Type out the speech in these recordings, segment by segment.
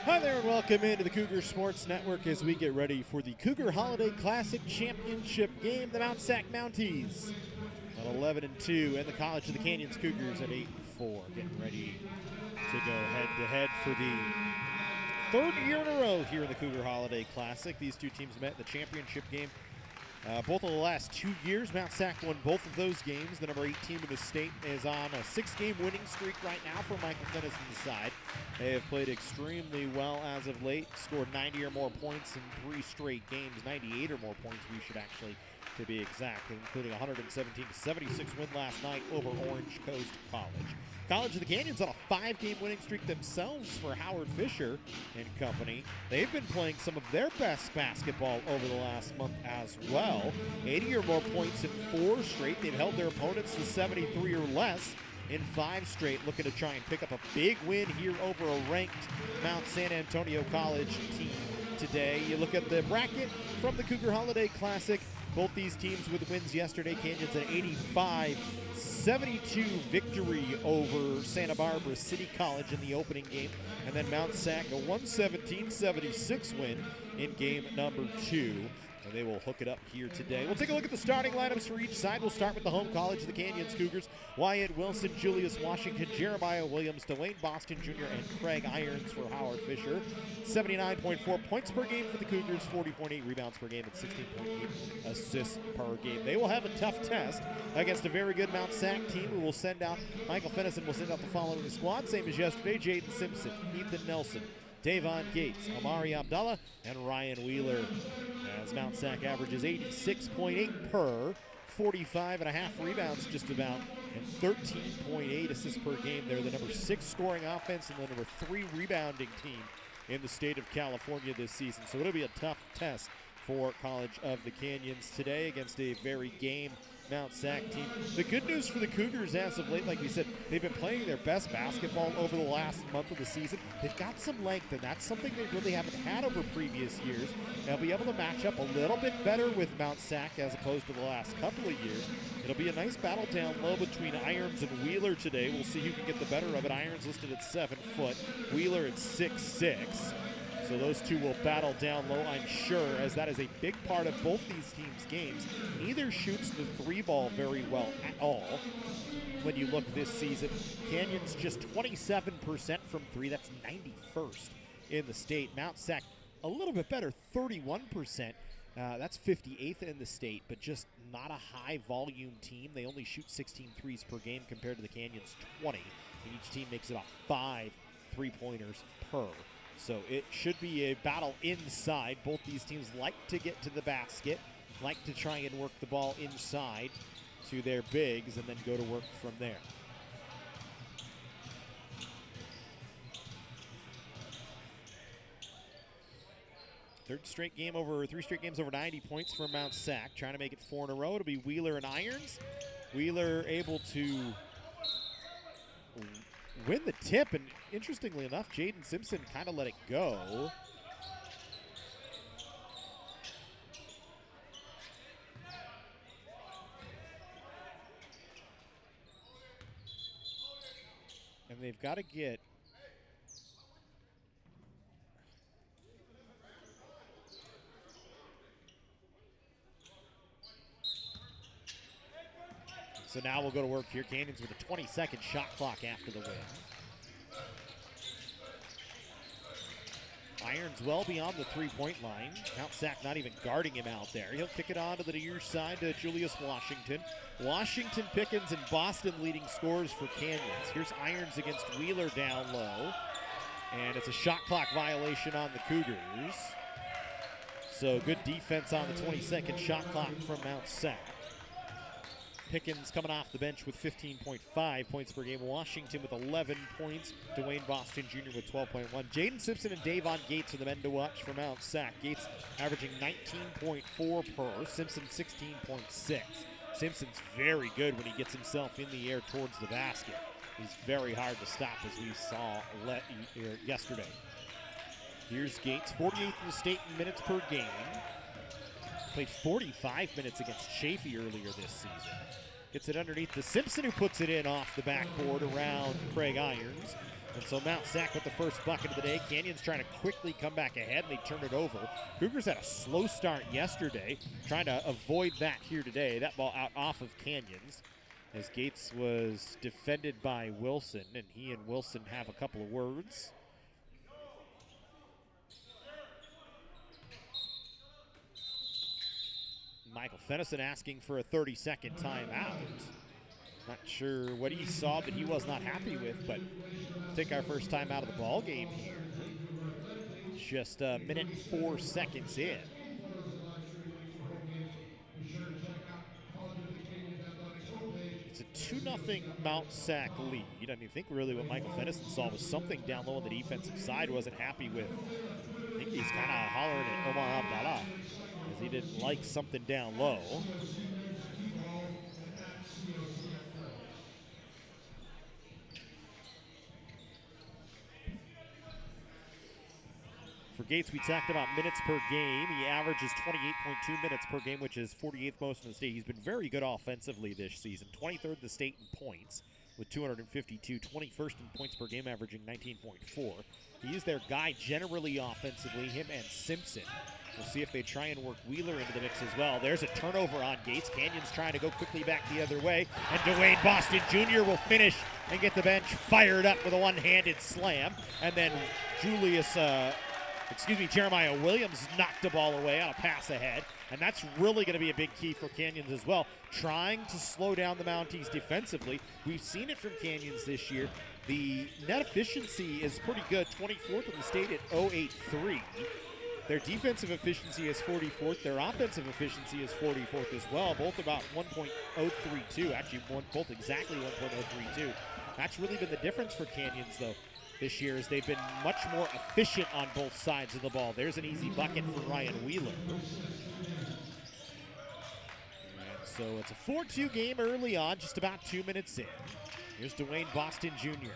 Hi there and welcome into the Cougar Sports Network as we get ready for the Cougar Holiday Classic Championship game. The Mount Sac Mounties at 11-2 and the College of the Canyons Cougars at 8-4. Getting ready to go head-to-head for the third year in a row here in the Cougar Holiday Classic. These two teams met in the championship game both of the last 2 years. Mount Sac won both of those games. The number 8 team in the state is on a 6-game winning streak right now for Michael Finison's side. They have played extremely well as of late, scored 90 or more points in 3 straight games, 98 or more points we should actually, to be exact, including a 117-76 win last night over Orange Coast College. College of the Canyons on a 5-game winning streak themselves for Howard Fisher and company. They've been playing some of their best basketball over the last month as well. 80 or more points in 4 straight. They've held their opponents to 73 or less in 5 straight, looking to try and pick up a big win here over a ranked Mount San Antonio College team today. You look at the bracket from the Cougar Holiday Classic. Both these teams with wins yesterday. Canyons an 85-72 victory over Santa Barbara City College in the opening game. And then Mount Sac a 117-76 win in game number 2. And they will hook it up here today. We'll take a look at the starting lineups for each side. We'll start with the home College of the Canyons Cougars. Wyatt Wilson, Julius Washington, Jeremiah Williams, Dwayne Boston Jr., and Craig Irons for Howard Fisher. 79.4 points per game for the Cougars, 40.8 rebounds per game, and 16.8 assists per game. They will have a tough test against a very good Mount Sac team who will send out, Michael Finison will send out the following squad, same as yesterday: Jaden Simpson, Ethan Nelson, Davon Gates, Amari Abdallah, and Ryan Wheeler. As Mount Sac averages 86.8 per, 45.5 rebounds just about, and 13.8 assists per game. They're the number 6 scoring offense and the number 3 rebounding team in the state of California this season. So it'll be a tough test for College of the Canyons today against a very game Mount Sac team. The good news for the Cougars as of late, like we said, they've been playing their best basketball over the last month of the season. They've got some length, and that's something they really haven't had over previous years. They'll be able to match up a little bit better with Mount Sac as opposed to the last couple of years. It'll be a nice battle down low between Irons and Wheeler today. We'll see who can get the better of it. Irons listed at 7 foot, Wheeler at 6'6". So those two will battle down low, I'm sure, as that is a big part of both these teams' games. Neither shoots the 3-ball very well at all when you look this season. Canyons just 27% from 3. That's 91st in the state. Mount Sac a little bit better, 31%. That's 58th in the state, but just not a high-volume team. They only shoot 16 threes per game compared to the Canyons' 20. And each team makes about 5 3-pointers per. So it should be a battle inside. Both these teams like to get to the basket, like to try and work the ball inside to their bigs and then go to work from there. Three straight games over 90 points for Mount Sac. Trying to make it 4 in a row. It'll be Wheeler and Irons. Wheeler able to win the tip, and interestingly enough, Jaden Simpson kind of let it go. And they've got to get so now we'll go to work here. Canyons with a 20-second shot clock after the win. Irons well beyond the 3-point line. Mount Sac not even guarding him out there. He'll kick it on to the near side to Julius Washington. Washington, Pickens, and Boston leading scorers for Canyons. Here's Irons against Wheeler down low. And it's a shot clock violation on the Cougars. So good defense on the 20-second shot clock from Mount Sac. Pickens coming off the bench with 15.5 points per game. Washington with 11 points. Dwayne Boston Jr. with 12.1. Jaden Simpson and Davon Gates are the men to watch for Mount Sac. Gates averaging 19.4 per. Simpson 16.6. Simpson's very good when he gets himself in the air towards the basket. He's very hard to stop, as we saw yesterday. Here's Gates, 48th in the state in minutes per game. Played 45 minutes against Chaffee earlier this season. Gets it underneath to Simpson, who puts it in off the backboard around Craig Irons. And so Mount Sac with the first bucket of the day. Canyon's trying to quickly come back ahead, and they turn it over. Cougars had a slow start yesterday, trying to avoid that here today. That ball out off of Canyons, as Gates was defended by Wilson, and he and Wilson have a couple of words. Michael Fennison asking for a 30-second timeout. Not sure what he saw that he was not happy with, but take our first time out of the ball game here. Just a minute and 4 seconds in. It's a 2-0 Mount Sac lead. I mean, I think really what Michael Fennison saw was something down low on the defensive side wasn't happy with. I think he's kind of hollering at Omar Abdallah because he didn't like something down low. For Gates, we talked about minutes per game. He averages 28.2 minutes per game, which is 48th most in the state. He's been very good offensively this season. 23rd in the state in points with 252. 21st in points per game, averaging 19.4. He is their guy generally offensively, him and Simpson. We'll see if they try and work Wheeler into the mix as well. There's a turnover on Gates. Canyon's trying to go quickly back the other way. And Dwayne Boston Jr. will finish and get the bench fired up with a one-handed slam. And then Jeremiah Williams knocked the ball away on a pass ahead. And that's really going to be a big key for Canyons as well. Trying to slow down the Mounties defensively. We've seen it from Canyons this year. The net efficiency is pretty good, 24th in the state at 0.83. Their defensive efficiency is 44th. Their offensive efficiency is 44th as well, both about 1.032. Actually, both exactly 1.032. That's really been the difference for Canyons, though, this year, is they've been much more efficient on both sides of the ball. There's an easy bucket for Ryan Wheeler. And so it's a 4-2 game early on, just about 2 minutes in. Here's Dwayne Boston Jr.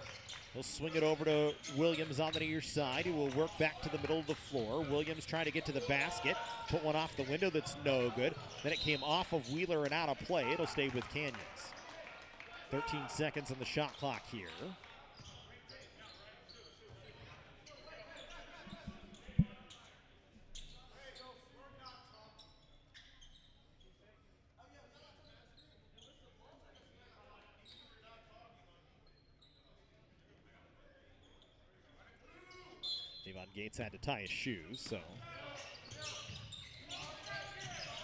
He'll swing it over to Williams on the near side, who will work back to the middle of the floor. Williams trying to get to the basket, put one off the window that's no good. Then it came off of Wheeler and out of play. It'll stay with Canyons. 13 seconds on the shot clock here. Devon Gates had to tie his shoes, so.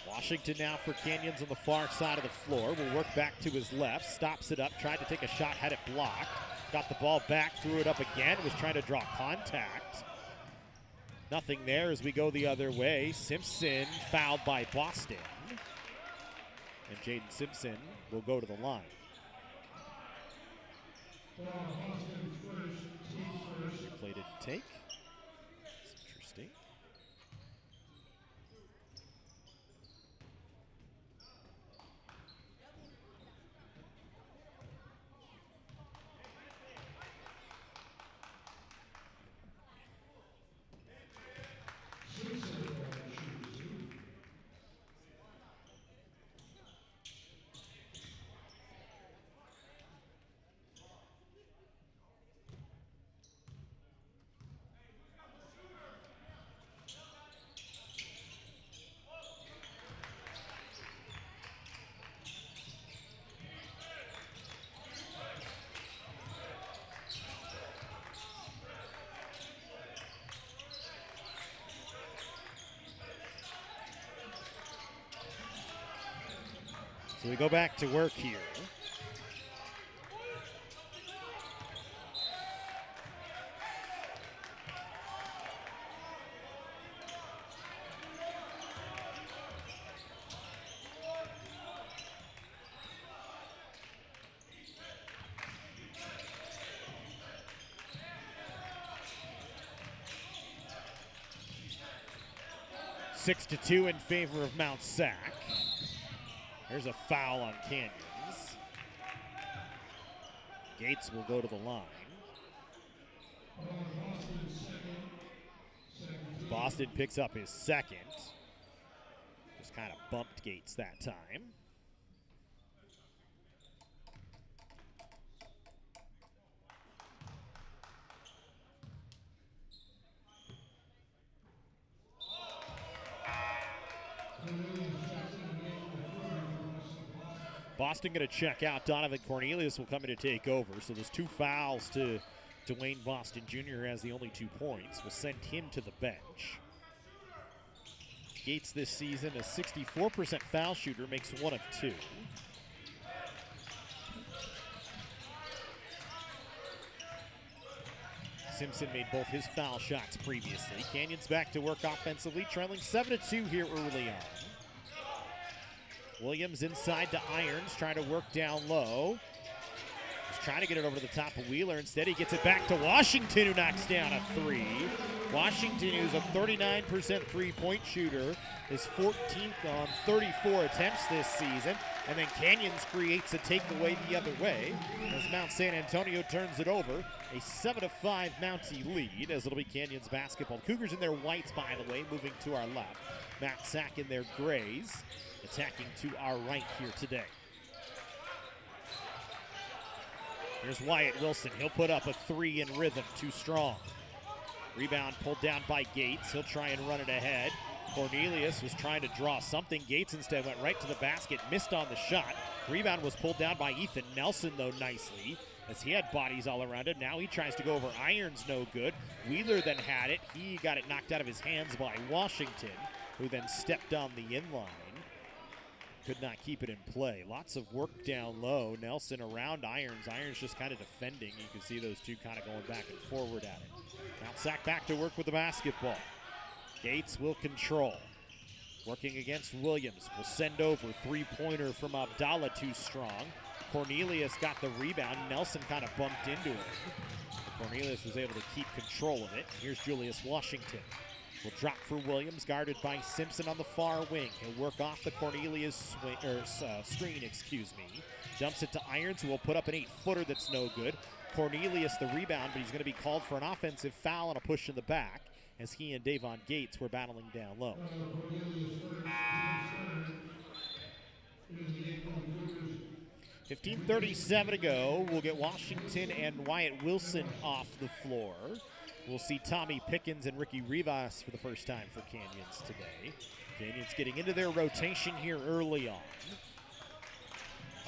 Washington now for Canyons on the far side of the floor. Will work back to his left, stops it up, tried to take a shot, had it blocked. Got the ball back, threw it up again, was trying to draw contact. Nothing there as we go the other way. Simpson fouled by Boston. And Jaden Simpson will go to the line. Replay didn't take. That's interesting. So we go back to work here. Six to 2 in favor of Mount Sac. There's a foul on Canyons. Gates will go to the line. Boston picks up his second. Just kind of bumped Gates that time. Boston going to check out. Donovan Cornelius will come in to take over. So there's 2 fouls to Dwayne Boston Jr., who has the only 2 points. We'll send him to the bench. Gates this season, a 64% foul shooter, makes 1 of 2. Simpson made both his foul shots previously. Canyons back to work offensively, trailing 7-2 here early on. Williams inside to Irons, trying to work down low. He's trying to get it over to the top of Wheeler. Instead, he gets it back to Washington, who knocks down a 3. Washington, who's a 39% three-point shooter, is 14th on 34 attempts this season. And then Canyons creates a takeaway the other way as Mount San Antonio turns it over. A 7-5 Mountie lead as it'll be Canyons basketball. Cougars in their whites, by the way, moving to our left. Matt Sack in their grays, attacking to our right here today. Here's Wyatt Wilson. He'll put up a 3 in rhythm, too strong. Rebound pulled down by Gates. He'll try and run it ahead. Cornelius was trying to draw something. Gates instead went right to the basket, missed on the shot. Rebound was pulled down by Ethan Nelson, though, nicely, as he had bodies all around him. Now he tries to go over Irons, no good. Wheeler then had it. He got it knocked out of his hands by Washington, who then stepped on the inline. Could not keep it in play. Lots of work down low. Nelson around Irons. Irons just kind of defending. You can see those two kind of going back and forward at it. Now Sack back to work with the basketball. Gates will control. Working against Williams. Will send over. Three-pointer from Abdallah, too strong. Cornelius got the rebound. Nelson kind of bumped into it. But Cornelius was able to keep control of it. Here's Julius Washington. Will drop for Williams, guarded by Simpson on the far wing. He'll work off the Cornelius screen, Dumps it to Irons, who will put up an 8-footer that's no good. Cornelius the rebound, but he's going to be called for an offensive foul and a push in the back as he and Davon Gates were battling down low. 15:37 to go. We'll get Washington and Wyatt Wilson off the floor. We'll see Tommy Pickens and Ricky Rivas for the first time for Canyons today. Canyons getting into their rotation here early on.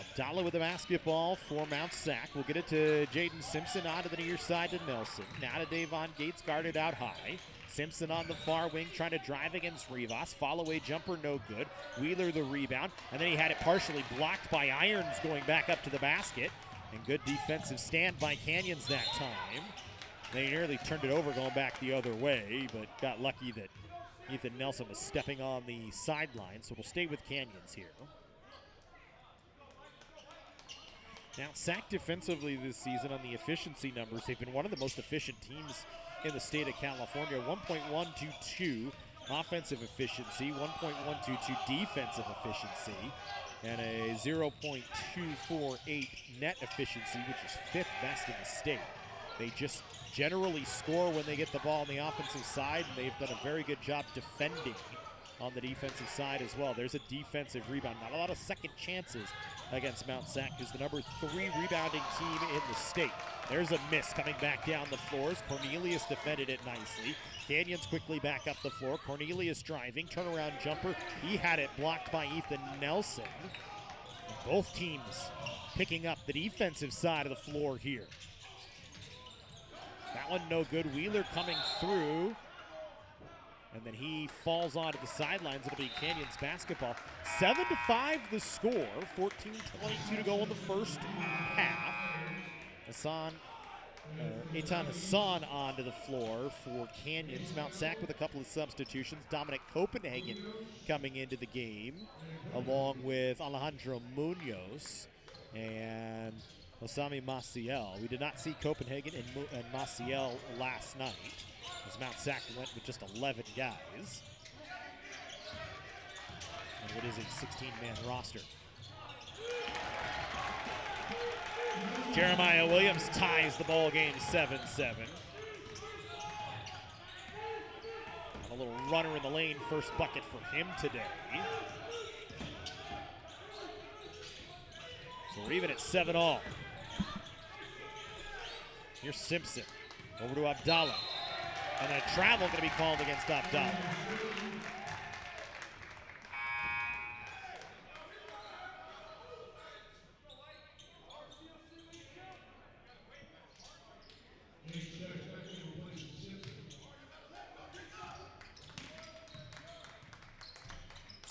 Abdallah with the basketball for Mount Sac. We'll get it to Jaden Simpson onto the near side to Nelson. Now to Davon Gates, guarded out high. Simpson on the far wing trying to drive against Rivas. Follow-away jumper, no good. Wheeler the rebound. And then he had it partially blocked by Irons going back up to the basket. And good defensive stand by Canyons that time. They nearly turned it over going back the other way, but got lucky that Ethan Nelson was stepping on the sideline, so we'll stay with Canyons here. Now, Sac defensively this season on the efficiency numbers, they've been one of the most efficient teams in the state of California. 1.122 offensive efficiency, 1.122 defensive efficiency, and a 0.248 net efficiency, which is 5th best in the state. They just generally score when they get the ball on the offensive side, and they've done a very good job defending on the defensive side as well. There's a defensive rebound. Not a lot of second chances against Mount Sac, who's the number 3 rebounding team in the state. There's a miss coming back down the floors. Cornelius defended it nicely. Canyons quickly back up the floor. Cornelius driving, turnaround jumper. He had it blocked by Ethan Nelson. And both teams picking up the defensive side of the floor here. That one no good. Wheeler coming through. And then he falls onto the sidelines. It'll be Canyons basketball. 7-5 the score. 14:22 to go in the first half. Eitan Hassan onto the floor for Canyons. Mount Sac with a couple of substitutions. Dominic Copenhagen coming into the game, along with Alejandro Munoz and Osami Maciel. We did not see Copenhagen and Maciel last night, as Mount Sac went with just 11 guys. And what is a 16-man roster. Jeremiah Williams ties the ball game 7-7. A little runner in the lane, first bucket for him today. So we're even at 7-all. Here's Simpson. Over to Abdallah. And a travel going to be called against Abdallah.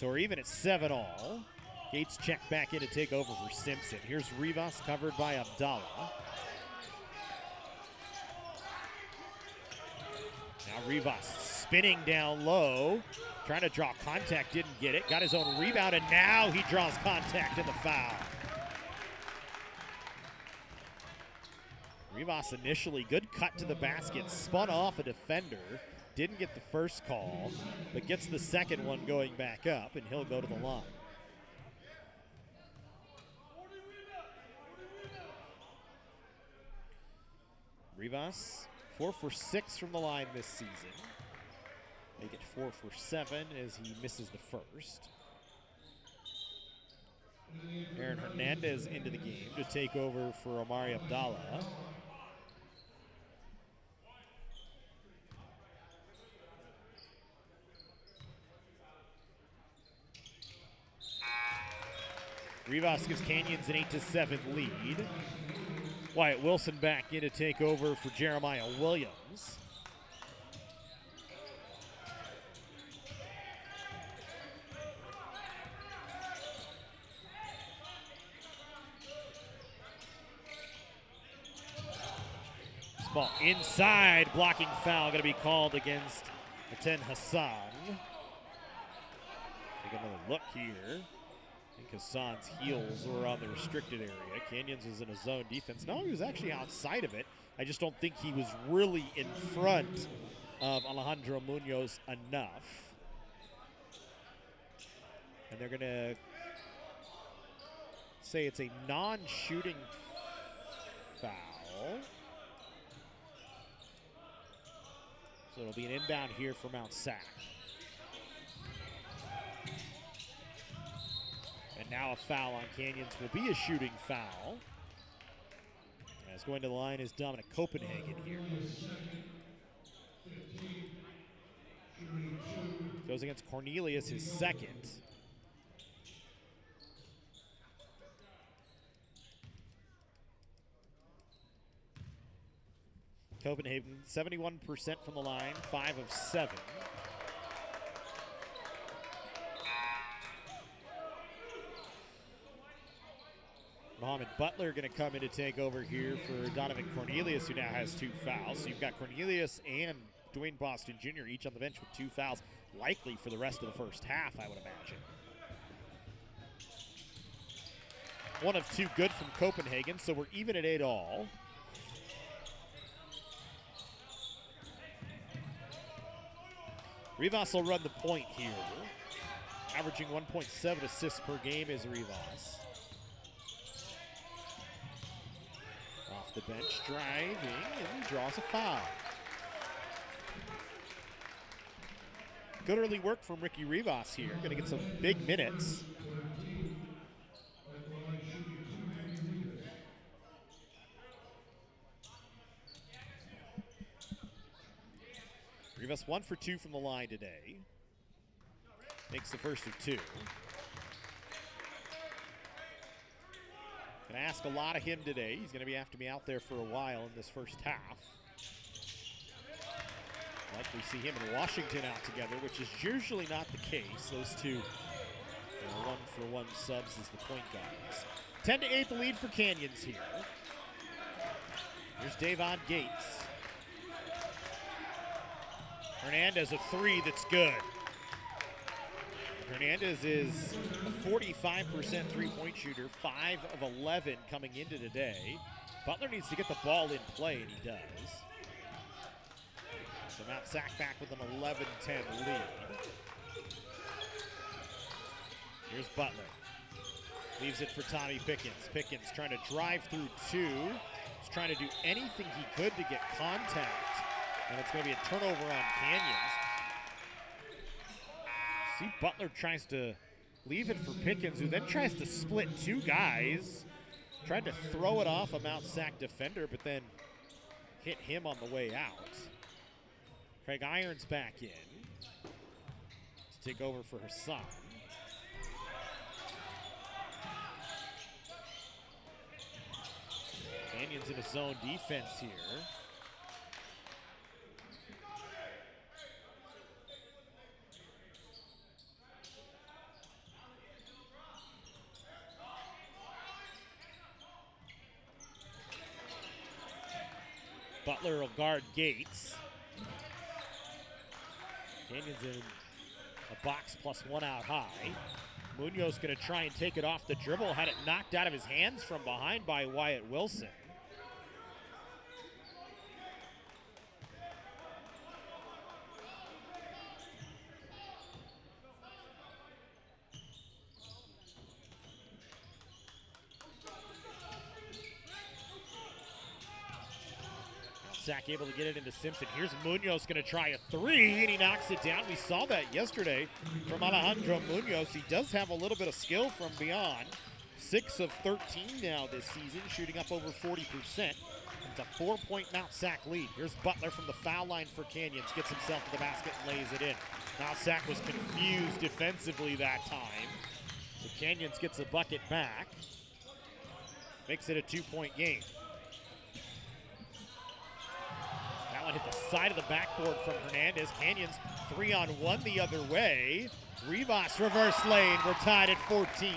So we're even at 7-all. Gates check back in to take over for Simpson. Here's Rivas covered by Abdallah. Now Rivas spinning down low, trying to draw contact, didn't get it. Got his own rebound, and now he draws contact in the foul. Rivas initially, good cut to the basket, spun off a defender. Didn't get the first call, but gets the second one going back up, and he'll go to the line. Rivas, 4 for 6 from the line this season. Make it 4 for 7 as he misses the first. Aaron Hernandez into the game to take over for Omari Abdallah. Rivas gives Canyons an 8-7 lead. Wyatt Wilson back in to take over for Jeremiah Williams. This ball inside, blocking foul going to be called against Aten Hassan. Take another look here. I think Hassan's heels were on the restricted area. Canyons was in a zone defense. No, he was actually outside of it. I just don't think he was really in front of Alejandro Munoz enough. And they're going to say it's a non-shooting foul. So it'll be an inbound here for Mount Sac. And now a foul on Canyons will be a shooting foul. As going to the line is Dominic Copenhagen here. Goes against Cornelius, his second. Copenhagen, 71% from the line, 5 of 7. Mohamed Butler going to come in to take over here for Donovan Cornelius, who now has 2 fouls. So you've got Cornelius and Dwayne Boston Jr. each on the bench with 2 fouls, likely for the rest of the first half, I would imagine. 1 of 2 good from Copenhagen, so we're even at 8-all. Rivas will run the point here. Averaging 1.7 assists per game is Rivas. Off the bench, driving, and draws a foul. Good early work from Ricky Rivas here. Going to get some big minutes. Rivas 1 for 2 from the line today. Makes the first of 2. Gonna ask a lot of him today. He's gonna have to be out there for a while in this first half. Likely see him and Washington out together, which is usually not the case. Those two 1-for-1 subs as the point guards. 10-8 the lead for Canyons here. Here's Davon Gates. Hernandez, a 3 that's good. Hernandez is a 45% three-point shooter, 5 of 11 coming into today. Butler needs to get the ball in play, and he does. So Mount Sac back with an 11-10 lead. Here's Butler. Leaves it for Tommy Pickens. Pickens trying to drive through 2. He's trying to do anything he could to get contact. And it's going to be a turnover on Canyons. See, Butler tries to leave it for Pickens, who then tries to split 2 guys. Tried to throw it off a Mount Sac defender, but then hit him on the way out. Craig Irons back in to take over for Hassan. Canyons in a zone defense here. Butler will guard Gates. Canyon's in a box +1 out high. Munoz going to try and take it off the dribble. Had it knocked out of his hands from behind by Wyatt Wilson. Sack able to get it into Simpson. Here's Munoz going to try a three, and he knocks it down. We saw that yesterday from Alejandro Munoz. He does have a little bit of skill from beyond. 6 of 13 now this season, shooting up over 40%. It's a 4-point Mount Sac lead. Here's Butler from the foul line for Canyons. Gets himself to the basket and lays it in. Mount Sac was confused defensively that time. So Canyons gets a bucket back. Makes it a 2-point game. That one hit the side of the backboard from Hernandez. Canyons 3-on-1 the other way. Rivas reverse lane. We're tied at 14.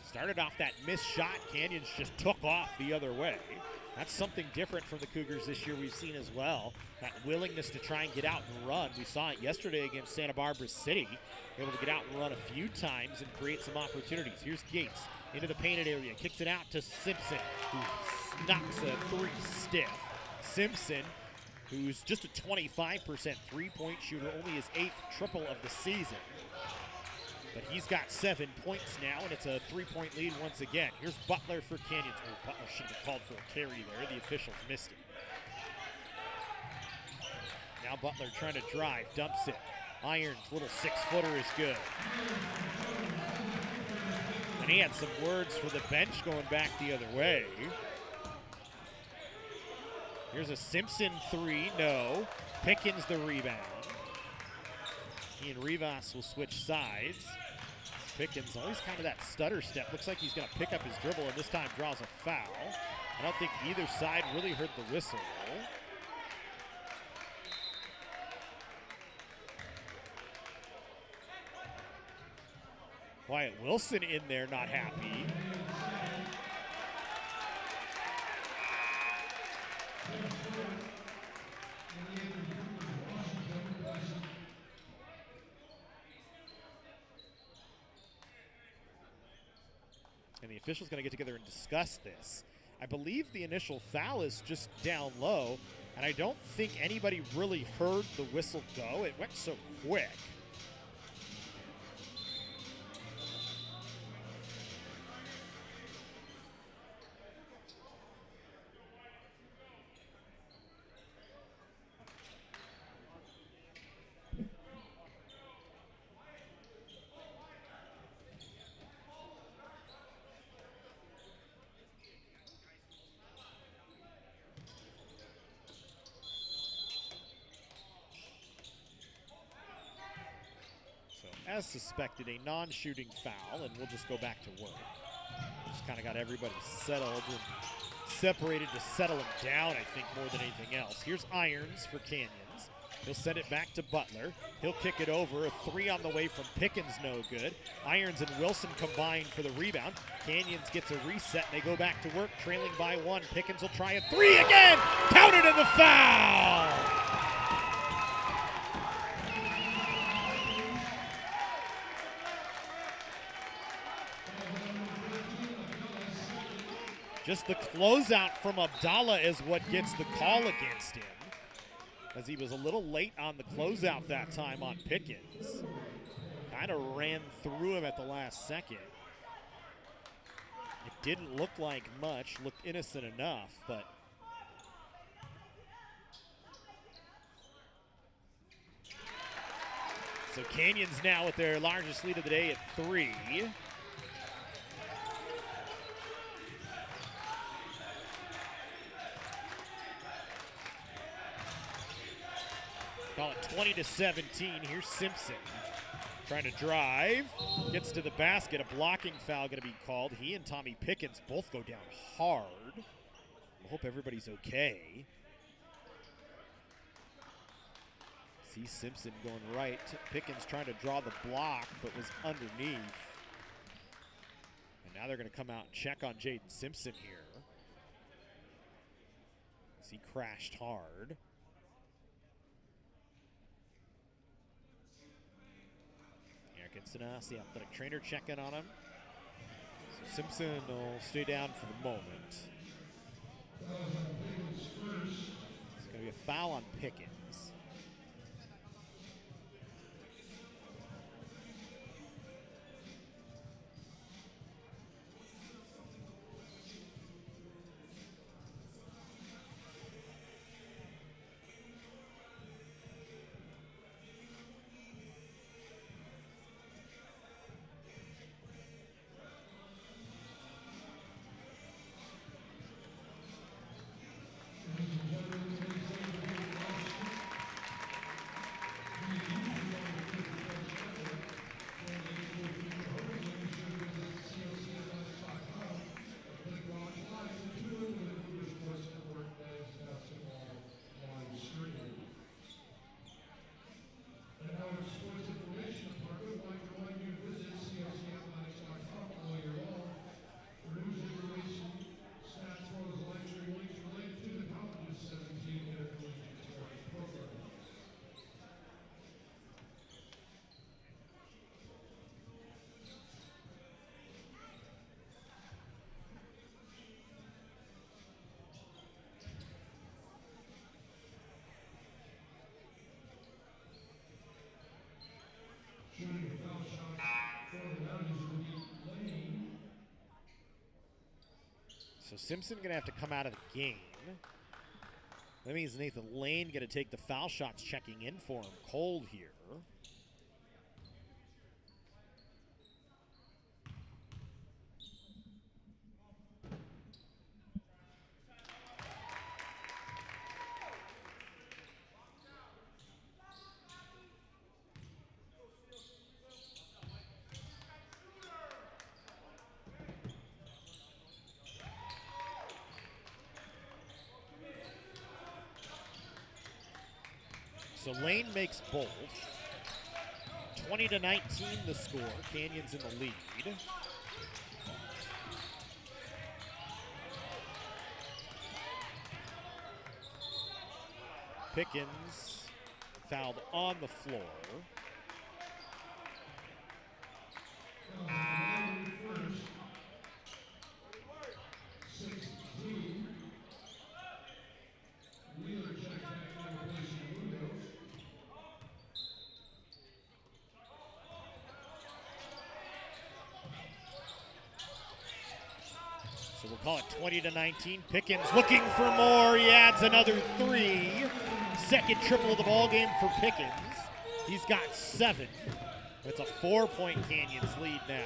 Started off that missed shot. Canyons just took off the other way. That's something different from the Cougars this year we've seen as well. That willingness to try and get out and run. We saw it yesterday against Santa Barbara City. Able to get out and run a few times and create some opportunities. Here's Gates into the painted area. Kicks it out to Simpson, who knocks a three stiff. Simpson, who's just a 25% three-point shooter, only his 8th triple of the season. But he's got 7 points now, and it's a 3-point lead once again. Here's Butler for Canyons. Oh, Butler should have called for a carry there. The officials missed it. Now Butler trying to drive, dumps it. Irons, little 6-footer is good. And he had some words for the bench going back the other way. Here's a Simpson three, no. Pickens the rebound. He and Rivas will switch sides. Pickens, always kind of that stutter step. Looks like he's going to pick up his dribble and this time draws a foul. I don't think either side really heard the whistle. Wyatt Wilson in there, not happy. And the official's going to get together and discuss this. I believe the initial foul is just down low, and I don't think anybody really heard the whistle go. It went so quick. As suspected, a non-shooting foul, and we'll just go back to work. Just kind of got everybody settled and separated to settle him down, I think, more than anything else. Here's Irons for Canyons. He'll send it back to Butler. He'll kick it over. A three on the way from Pickens, no good. Irons and Wilson combine for the rebound. Canyons gets a reset, and they go back to work, trailing by 1. Pickens will try a three again. Counted in the foul. Just the closeout from Abdallah is what gets the call against him, as he was a little late on the closeout that time on Pickens. Kind of ran through him at the last second. It didn't look like much, looked innocent enough, but so Canyons now with their largest lead of the day at 3. Call it 20-17. Here's Simpson trying to drive. Gets to the basket. A blocking foul going to be called. He and Tommy Pickens both go down hard. I hope everybody's okay. See Simpson going right. Pickens trying to draw the block, but was underneath. Now they're going to come out and check on Jaden Simpson here, as he crashed hard. Eric Insinas, the athletic trainer, checking on him. So Simpson will stay down for the moment. It's going to be a foul on Pickens. So Simpson going to have to come out of the game. That means Nathan Lane going to take the foul shots, checking in for him. Cold here. So Lane makes both. 20-19 the score. Canyon's in the lead. Pickens fouled on the floor. So we'll call it 20-19. Pickens looking for more. He adds another three. Second triple of the ball game for Pickens. He's got 7. It's a 4-point Canyons lead now.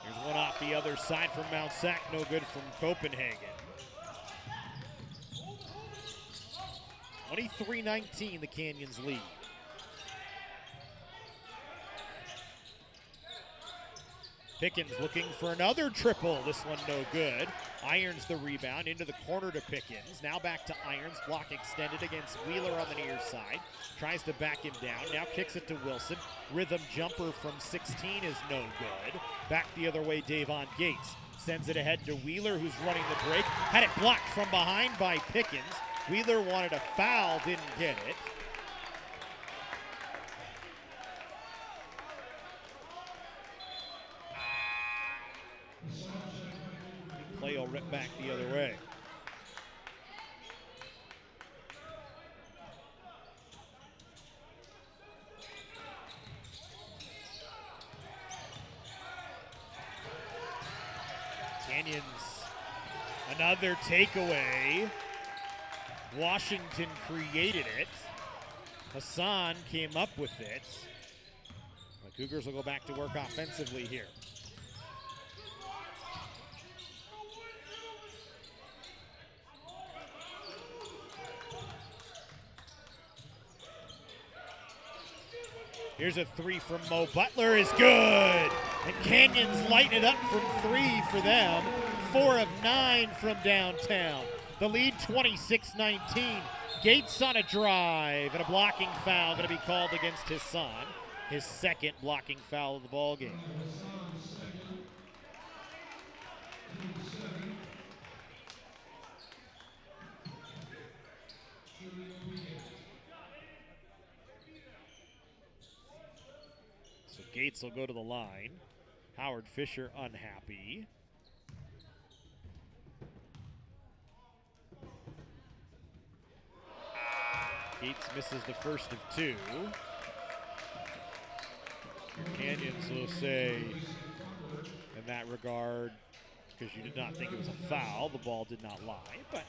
Here's one off the other side from Mount Sac. No good from Copenhagen. 23-19 the Canyons lead. Pickens looking for another triple. This one no good. Irons the rebound into the corner to Pickens. Now back to Irons. Block extended against Wheeler on the near side. Tries to back him down. Now kicks it to Wilson. Rhythm jumper from 16 is no good. Back the other way, Davon Gates. Sends it ahead to Wheeler, who's running the break. Had it blocked from behind by Pickens. Wheeler wanted a foul, didn't get it. Play will rip back the other way. Canyons, another takeaway. Washington created it. Hassan came up with it. The Cougars will go back to work offensively here. Here's a three from Mo Butler is good. And Canyons lighten it up from 3 for them. 4 of 9 from downtown. The lead 26-19. Gates on a drive, and a blocking foul going to be called against Hassan. His second blocking foul of the ball game. So Gates will go to the line. Howard Fisher unhappy. Gates misses the first of two. Canyons will say, in that regard, because you did not think it was a foul, the ball did not lie, but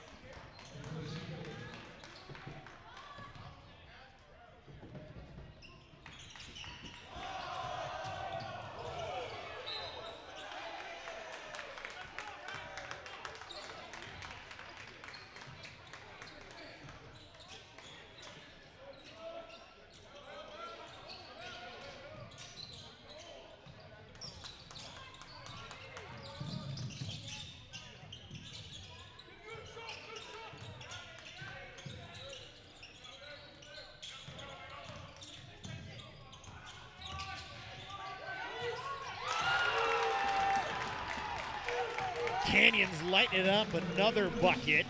Canyons lighting it up, another bucket.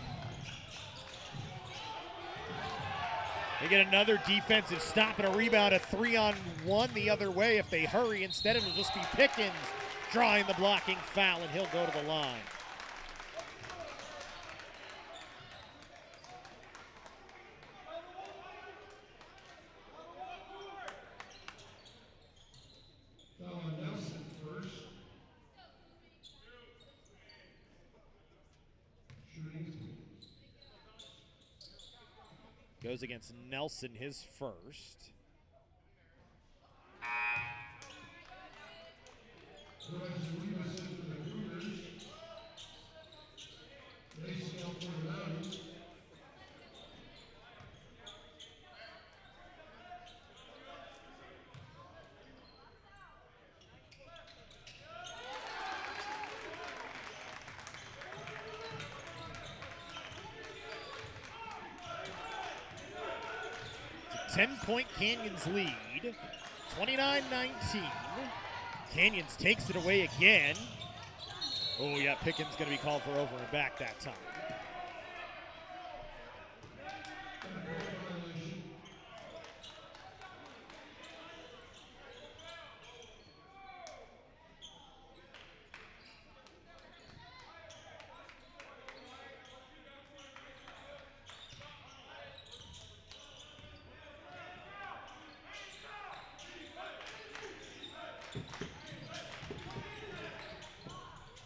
They get another defensive stop and a rebound, a 3-on-1 the other way if they hurry. Instead, it'll just be Pickens drawing the blocking foul, and he'll go to the line. Goes against Nelson, his first. It's a 10-point Canyons lead, 29-19. Canyons takes it away again. Oh yeah, Pickens gonna be called for over and back that time.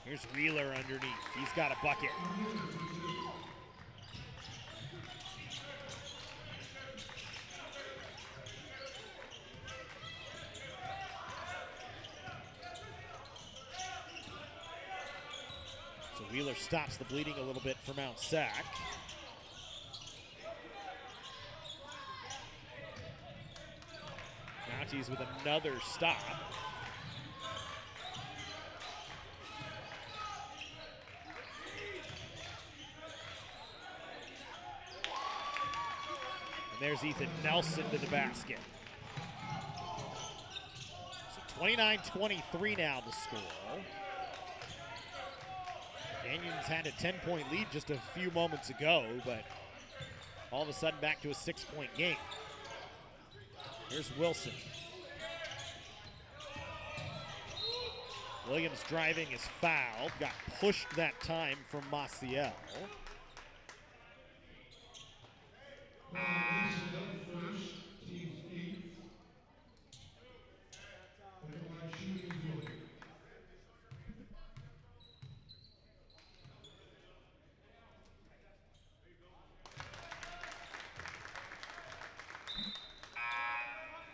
Here's Wheeler underneath. He's got a bucket. So Wheeler stops the bleeding a little bit for Mount Sac. Mounties with another stop. And there's Ethan Nelson to the basket. So 29-23 now the score. Canyons had a 10-point lead just a few moments ago, but all of a sudden back to a 6-point game. Here's Wilson. Williams driving is fouled. Got pushed that time from Maciel.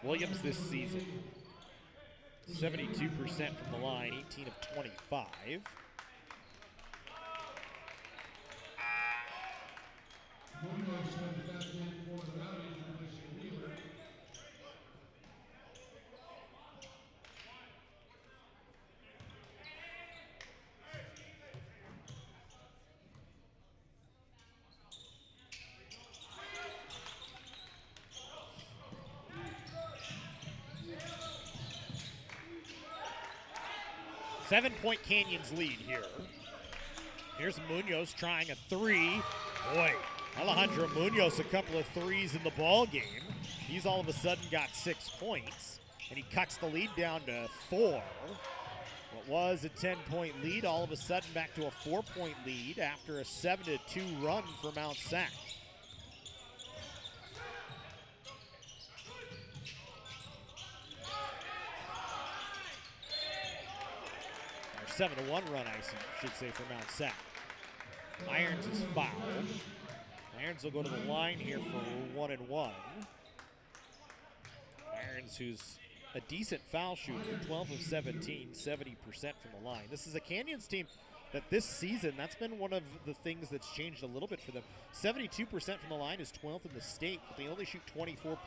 Williams this season, 72% from the line, 18 of 25. 7-point Canyons lead here. Here's Munoz trying a three. Boy, Alejandro Munoz a couple of threes in the ball game. He's all of a sudden got 6 points, and he cuts the lead down to 4. What was a 10-point lead, all of a sudden back to a 4-point lead after a 7-2 run for Mount Sac. Or 7-1 run, I should say, for Mount Sac. Irons is fouled. Irons will go to the line here for 1 and 1. Irons, who's a decent foul shooter, 12 of 17, 70% from the line. This is a Canyons team that this season, that's been one of the things that's changed a little bit for them. 72% from the line is 12th in the state, but they only shoot 24.1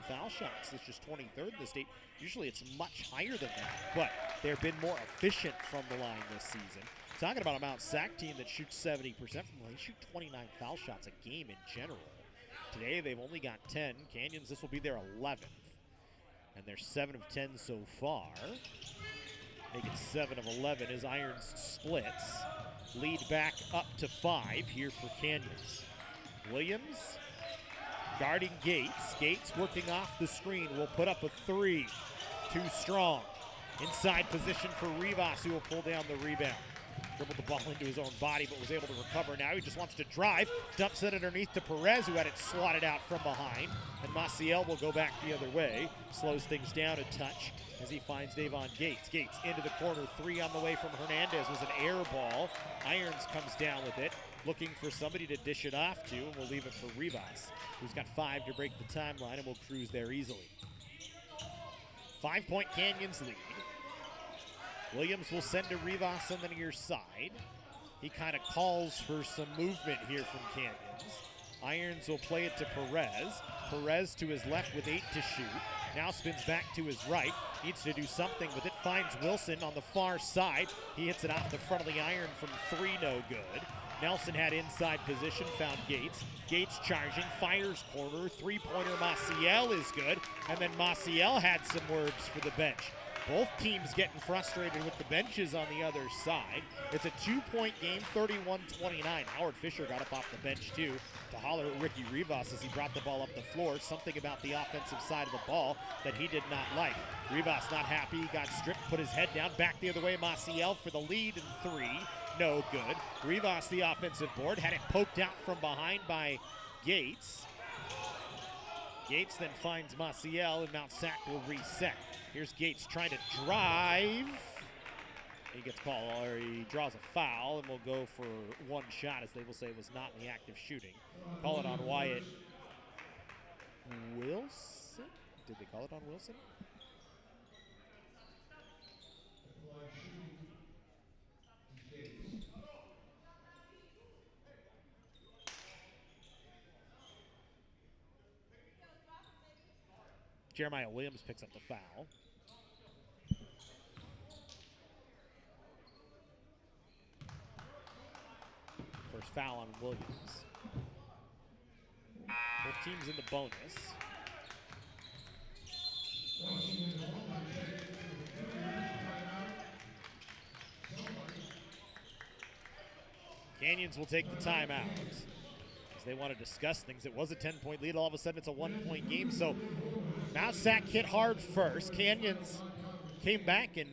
foul shots. That's just 23rd in the state. Usually it's much higher than that, but they've been more efficient from the line this season. Talking about a Mount Sac team that shoots 70% from the line, they shoot 29 foul shots a game in general. Today they've only got 10. Canyons, this will be their 11th. And they're 7 of 10 so far. Make it 7 of 11 as Irons splits. Lead back up to 5 here for Canyons. Williams guarding Gates. Gates working off the screen will put up a 3. Too strong. Inside position for Rivas, who will pull down the rebound. Dribbled the ball into his own body, but was able to recover. Now he just wants to drive. Dumps it underneath to Perez, who had it swatted out from behind. And Maciel will go back the other way. Slows things down a touch as he finds Davon Gates. Gates into the corner. 3 on the way from Hernandez was an air ball. Irons comes down with it, looking for somebody to dish it off to, and we'll leave it for Rivas, who's got 5 to break the timeline and will cruise there easily. 5-point Canyons lead. Williams will send to Rivas on the near side. He kind of calls for some movement here from Canyons. Irons will play it to Perez. Perez to his left with 8 to shoot. Now spins back to his right. Needs to do something with it. Finds Wilson on the far side. He hits it off the front of the iron from 3, no good. Nelson had inside position, found Gates. Gates charging, fires corner. 3-pointer Maciel is good. And then Maciel had some words for the bench. Both teams getting frustrated with the benches on the other side. It's a 2-point game, 31-29. Howard Fisher got up off the bench too to holler at Ricky Rivas as he brought the ball up the floor. Something about the offensive side of the ball that he did not like. Rivas not happy, he got stripped, put his head down, back the other way. Maciel for the lead and 3, no good. Rivas the offensive board, had it poked out from behind by Gates. Gates then finds Maciel and Mount Sac will reset. Here's Gates trying to drive. He gets called, or he draws a foul, and will go for 1 shot, as they will say was not in the act of shooting. Call it on Wyatt Wilson? Did they call it on Wilson? Jeremiah Williams picks up the foul. First foul on Williams. Both teams in the bonus. Canyons will take the timeout as they want to discuss things. It was a 10-point lead. All of a sudden, it's a 1-point game. So Mount Sac hit hard first. Canyons came back and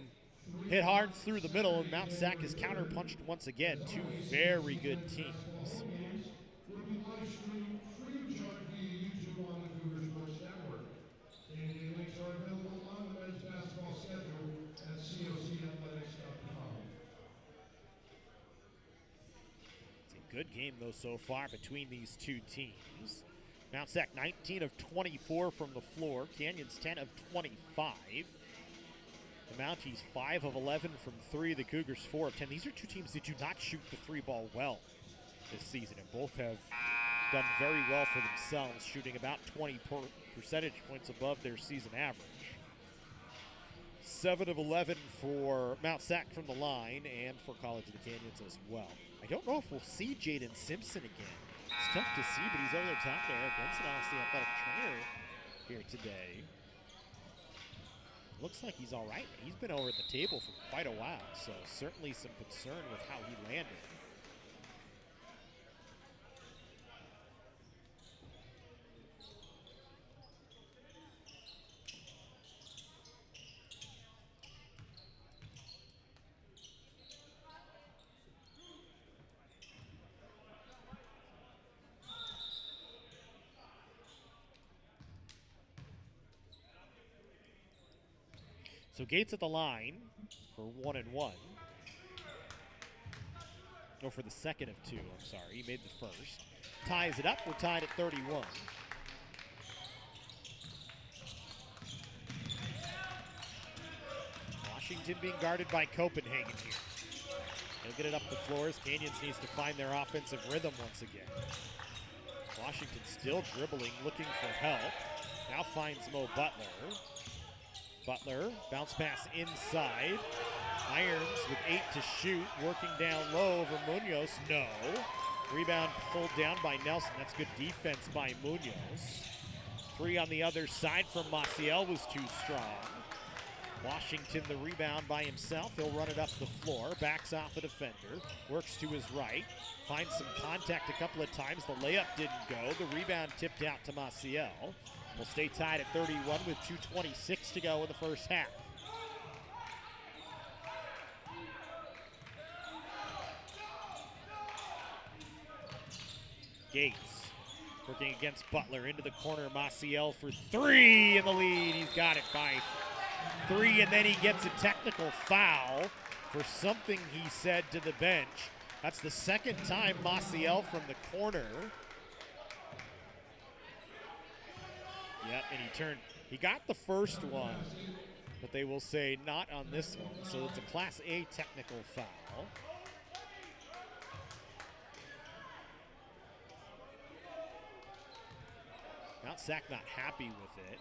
hit hard through the middle, and Mount Sac is counterpunched once again. 2 very good teams. It's a good game, though, so far between these 2 teams. Mount Sac 19 of 24 from the floor. Canyons 10 of 25. The Mounties 5 of 11 from 3. The Cougars 4 of 10. These are 2 teams that do not shoot the 3-ball well this season, and both have done very well for themselves, shooting about 20 percentage points above their season average. 7 of 11 for Mount Sac from the line, and for College of the Canyons as well. I don't know if we'll see Jaden Simpson again. It's tough to see, but he's over there talking to Eric Benson, the athletic trainer here today. looks like he's all right. He's been over at the table for quite a while, so certainly some concern with how he landed. So Gates at the line for 1 and 1. Or for the second of 2, I'm sorry. He made the first. Ties it up. We're tied at 31. Washington being guarded by Copenhagen here. They'll get it up the floors. Canyons needs to find their offensive rhythm once again. Washington still dribbling, looking for help. Now finds Mo Butler. Butler, bounce pass inside. Irons with 8 to shoot, working down low over Munoz. No. Rebound pulled down by Nelson. That's good defense by Munoz. 3 on the other side from Maciel was too strong. Washington the rebound by himself. He'll run it up the floor, backs off a defender, works to his right, finds some contact a couple of times. The layup didn't go. The rebound tipped out to Maciel. We'll stay tied at 31 with 2:26 to go in the first half. Gates working against Butler into the corner. Maciel for 3 in the lead. He's got it by 3, and then he gets a technical foul for something he said to the bench. That's the second time Maciel from the corner. Yep, and he got the first one, but they will say not on this one. So it's a Class A technical foul. Mount Sac not happy with it.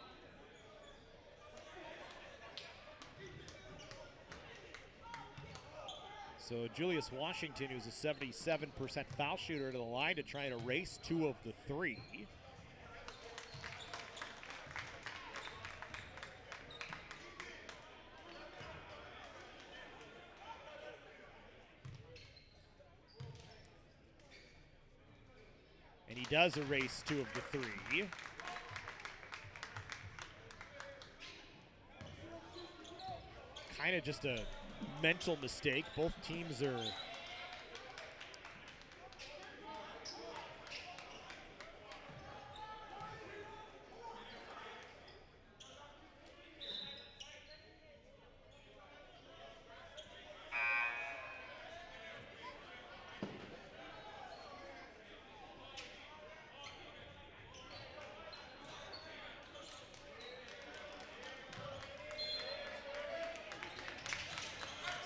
So Julius Washington, who's a 77% foul shooter, to the line to try and erase 2 of the 3. And he does erase 2 of the 3. Kind of just a mental mistake. Both teams are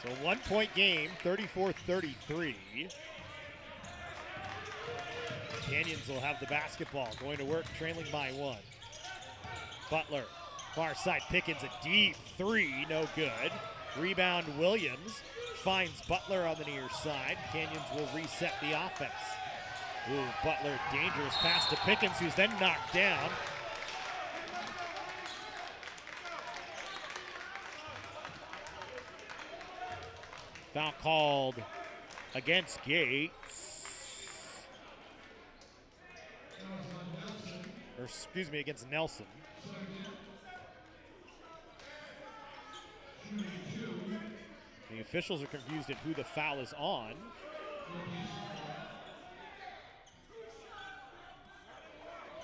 so 1-point game, 34-33. Canyons will have the basketball, going to work, trailing by 1. Butler, far side, Pickens, a deep 3, no good. Rebound, Williams finds Butler on the near side. Canyons will reset the offense. Ooh, Butler, dangerous pass to Pickens, who's then knocked down. Foul called against Gates. Or excuse me, against Nelson. The officials are confused at who the foul is on.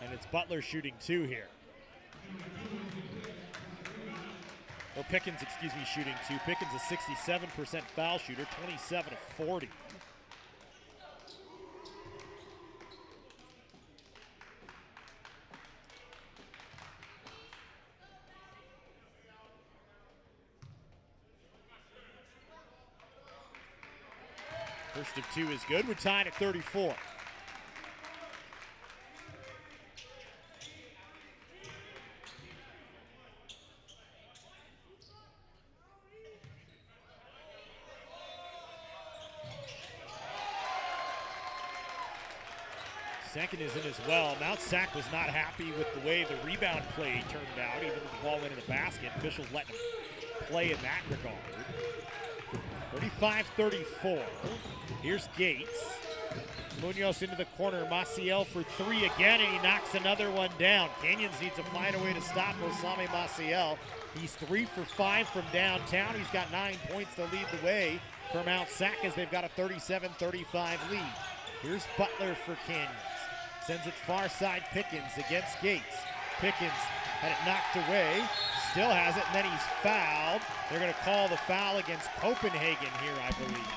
And it's Butler shooting 2 here. Or Pickens, excuse me, shooting 2. Pickens a 67% foul shooter, 27 of 40. First of 2 is good. We're tied at 34. Second is in as well. Mount Sac was not happy with the way the rebound play turned out, even with the ball went in the basket. Officials letting him play in that regard. 35-34. Here's Gates. Munoz into the corner. Maciel for three again, and he knocks another one down. Canyons need to find a way to stop Osame Maciel. He's 3 for 5 from downtown. He's got 9 points to lead the way for Mount Sac as they've got a 37-35 lead. Here's Butler for Canyons. Sends it far side. Pickens against Gates. Pickens had it knocked away. Still has it, and then he's fouled. They're going to call the foul against Copenhagen here, I believe.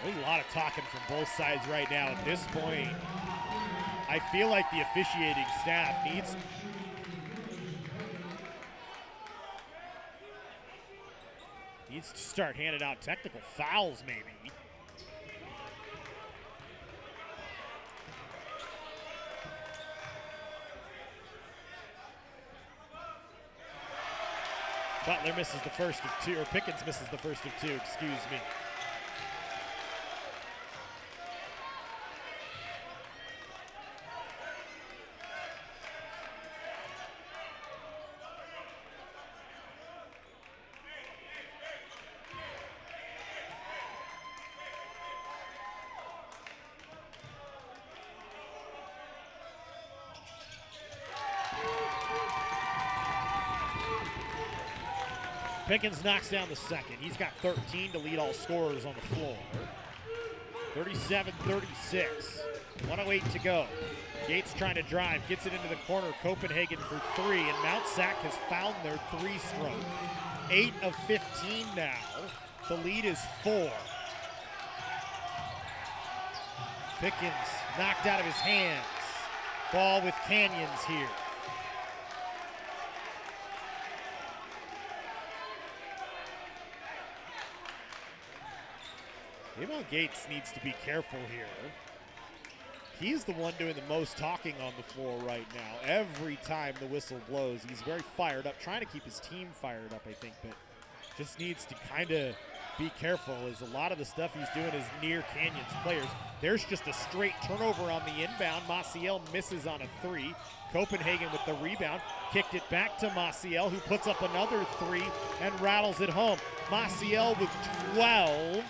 There's a lot of talking from both sides right now. At this point, I feel like the officiating staff needs to start handing out technical fouls, maybe. Butler misses the first of two, or Pickens misses the first of two, excuse me. Pickens knocks down the second. He's got 13 to lead all scorers on the floor. 37-36. 1:08 to go. Gates trying to drive, gets it into the corner. Copenhagen for three, and Mount Sac has found their three-stroke. 8 of 15 now. The lead is 4. Pickens knocked out of his hands. Ball with Canyons here. Avon Gates needs to be careful here. He's the one doing the most talking on the floor right now. Every time the whistle blows, he's very fired up, trying to keep his team fired up, I think, but just needs to kind of be careful as a lot of the stuff he's doing is near Canyons players. There's just a straight turnover on the inbound. Maciel misses on a three. Copenhagen with the rebound, kicked it back to Maciel, who puts up another three and rattles it home. Maciel with 12.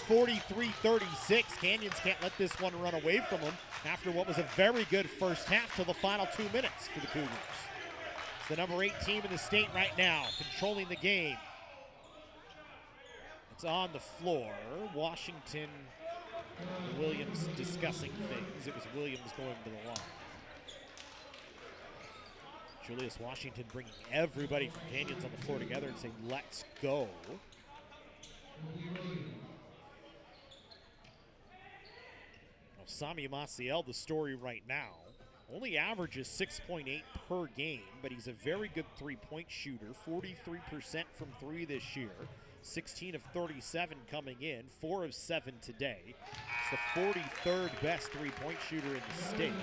43-36. Canyons can't let this one run away from them after what was a very good first half till the final 2 minutes for the Cougars. It's the number 8 team in the state right now, controlling the game. It's on the floor. Washington and Williams discussing things. It was Williams going to the line. Julius Washington bringing everybody from Canyons on the floor together and saying, let's go. Sami Maciel, the story right now, only averages 6.8 per game, but he's a very good three-point shooter, 43% from three this year, 16 of 37 coming in, 4 of 7 today. It's the 43rd best three-point shooter in the state.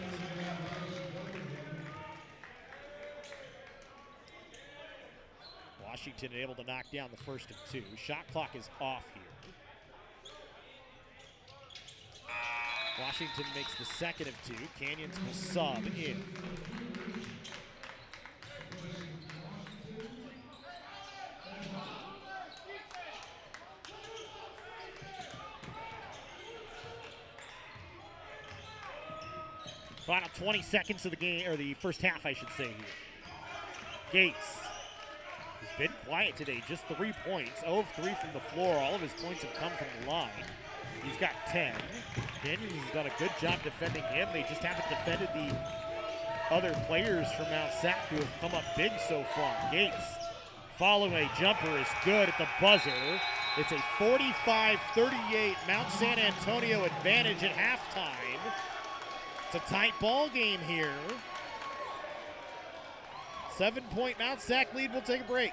Washington able to knock down the first of two. Shot clock is off here. Washington makes the second of two. Canyons will sub in. Final 20 seconds of the game, or the first half, I should say here. Gates has been quiet today, just 3 points. 0 of 3 from the floor. All of his points have come from the line. He's got 10. Canyons has done a good job defending him. They just haven't defended the other players from Mount Sac who have come up big so far. Gates following a jumper is good at the buzzer. It's a 45-38 Mount San Antonio advantage at halftime. It's a tight ball game here. 7-point Mount Sac lead. We'll take a break.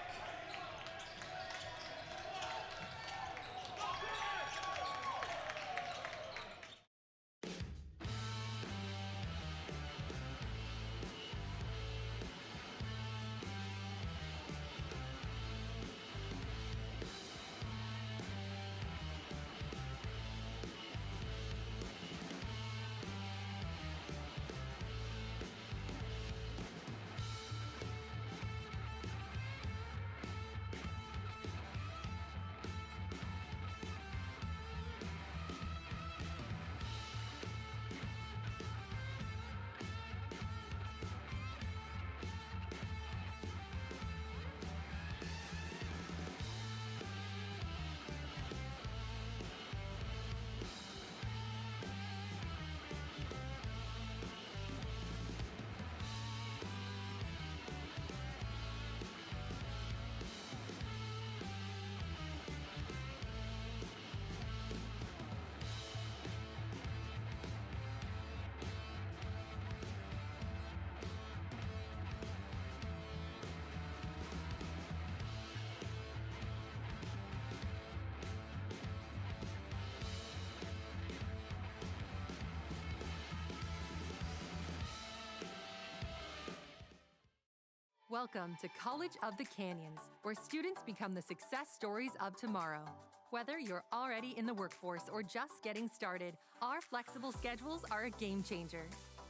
Welcome to College of the Canyons, where students become the success stories of tomorrow. Whether you're already in the workforce or just getting started, our flexible schedules are a game changer.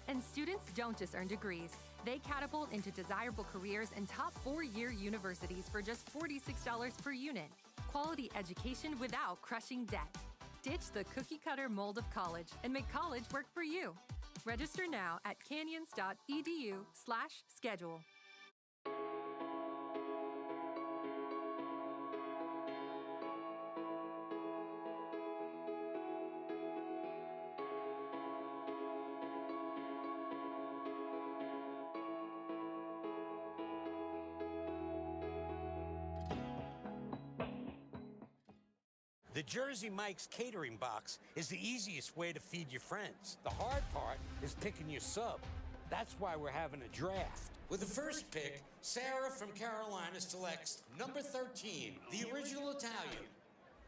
And students don't just earn degrees. They catapult into desirable careers in top 4-year universities for just $46 per unit. Quality education without crushing debt. Ditch the cookie-cutter mold of college and make college work for you. Register now at canyons.edu/schedule. The Jersey Mike's catering box is the easiest way to feed your friends. The hard part is picking your sub. That's why we're having a draft. With the first pick, Sarah from Carolina selects number 13, the original Italian.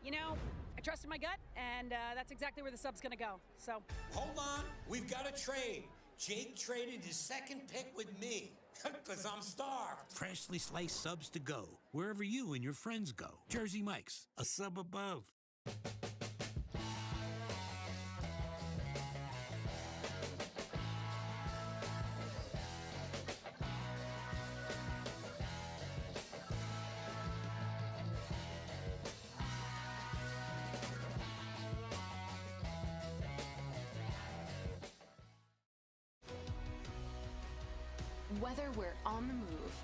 You know, I trusted my gut, and that's exactly where the sub's gonna go, so. Hold on, we've got a trade. Jake traded his second pick with me, because I'm starved. Freshly sliced subs to go, wherever you and your friends go. Jersey Mike's, a sub above. Whether we're on the move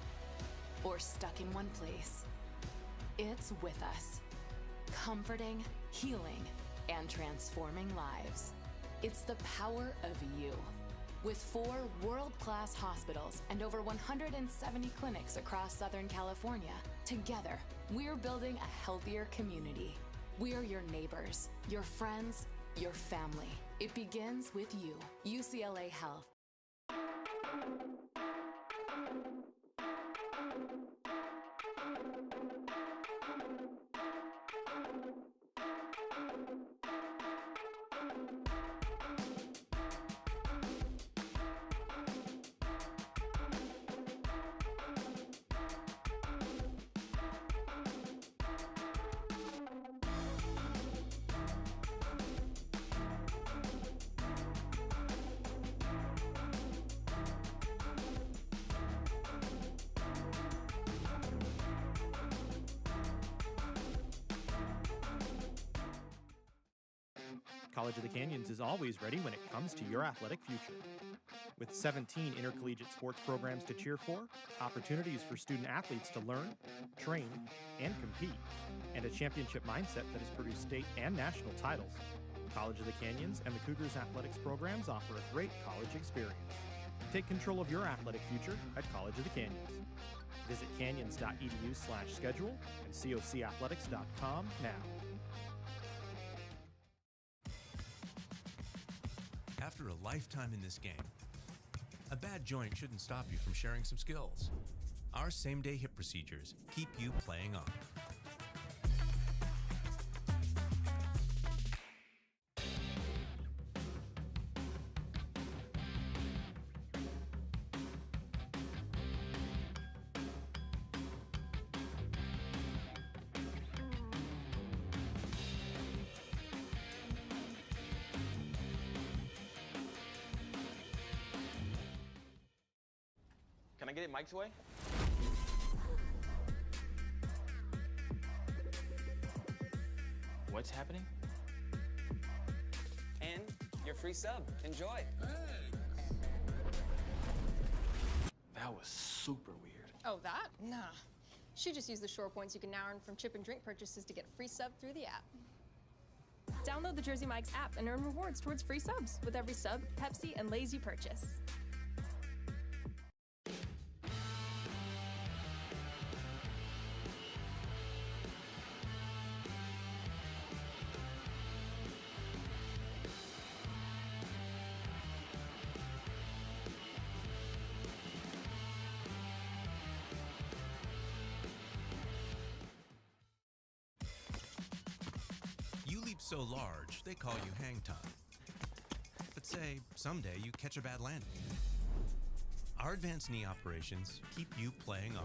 or stuck in one place, it's with us, comforting, healing, and transforming lives. It's the power of you. With 4 world-class hospitals and over 170 clinics across Southern California, together, we're building a healthier community. We're your neighbors, your friends, your family. It begins with you. UCLA Health. College of the Canyons is always ready when it comes to your athletic future. With 17 intercollegiate sports programs to cheer for, opportunities for student athletes to learn, train, and compete, and a championship mindset that has produced state and national titles, College of the Canyons and the Cougars athletics programs offer a great college experience. Take control of your athletic future at College of the Canyons. Visit canyons.edu/schedule and cocathletics.com now. After a lifetime in this game, a bad joint shouldn't stop you from sharing some skills. Our same-day hip procedures keep you playing on. Can I get it Mike's way? What's happening? And your free sub. Enjoy. That was super weird. Oh, that? Nah. She just used the Shore points you can now earn from chip and drink purchases to get free sub through the app. Download the Jersey Mike's app and earn rewards towards free subs with every sub, Pepsi, and Lay's you purchase. You leap so large, they call you hang time. But say, someday you catch a bad landing. Our advanced knee operations keep you playing on.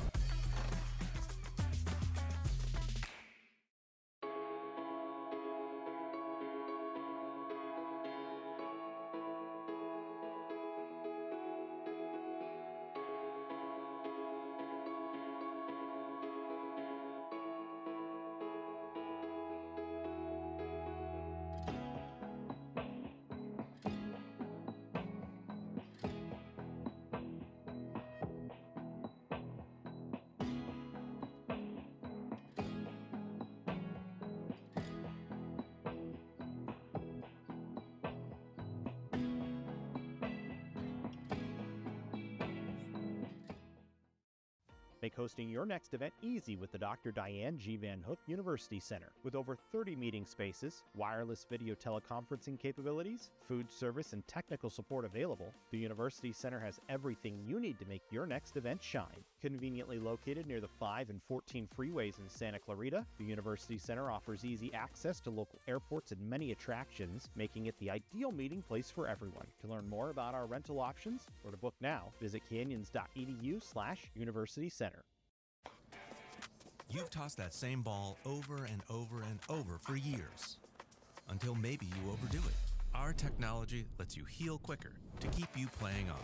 Make hosting your next event easy with the Dr. Diane G. Van Hook University Center. With over 30 meeting spaces, wireless video teleconferencing capabilities, food service, and technical support available, the University Center has everything you need to make your next event shine. Conveniently located near the 5 and 14 freeways in Santa Clarita, the University Center offers easy access to local airports and many attractions, making it the ideal meeting place for everyone. To learn more about our rental options or to book now, visit canyons.edu/University Center. You've tossed that same ball over and over and over for years, until maybe you overdo it. Our technology lets you heal quicker to keep you playing on.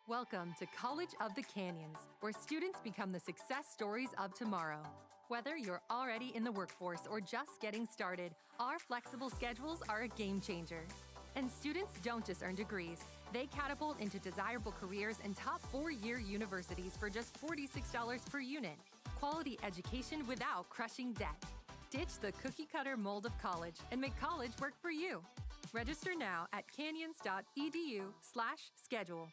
Welcome to College of the Canyons, where students become the success stories of tomorrow. Whether you're already in the workforce or just getting started, our flexible schedules are a game changer. And students don't just earn degrees, they catapult into desirable careers in top 4-year universities for just $46 per unit. Quality education without crushing debt. Ditch the cookie-cutter mold of college and make college work for you. Register now at canyons.edu/schedule.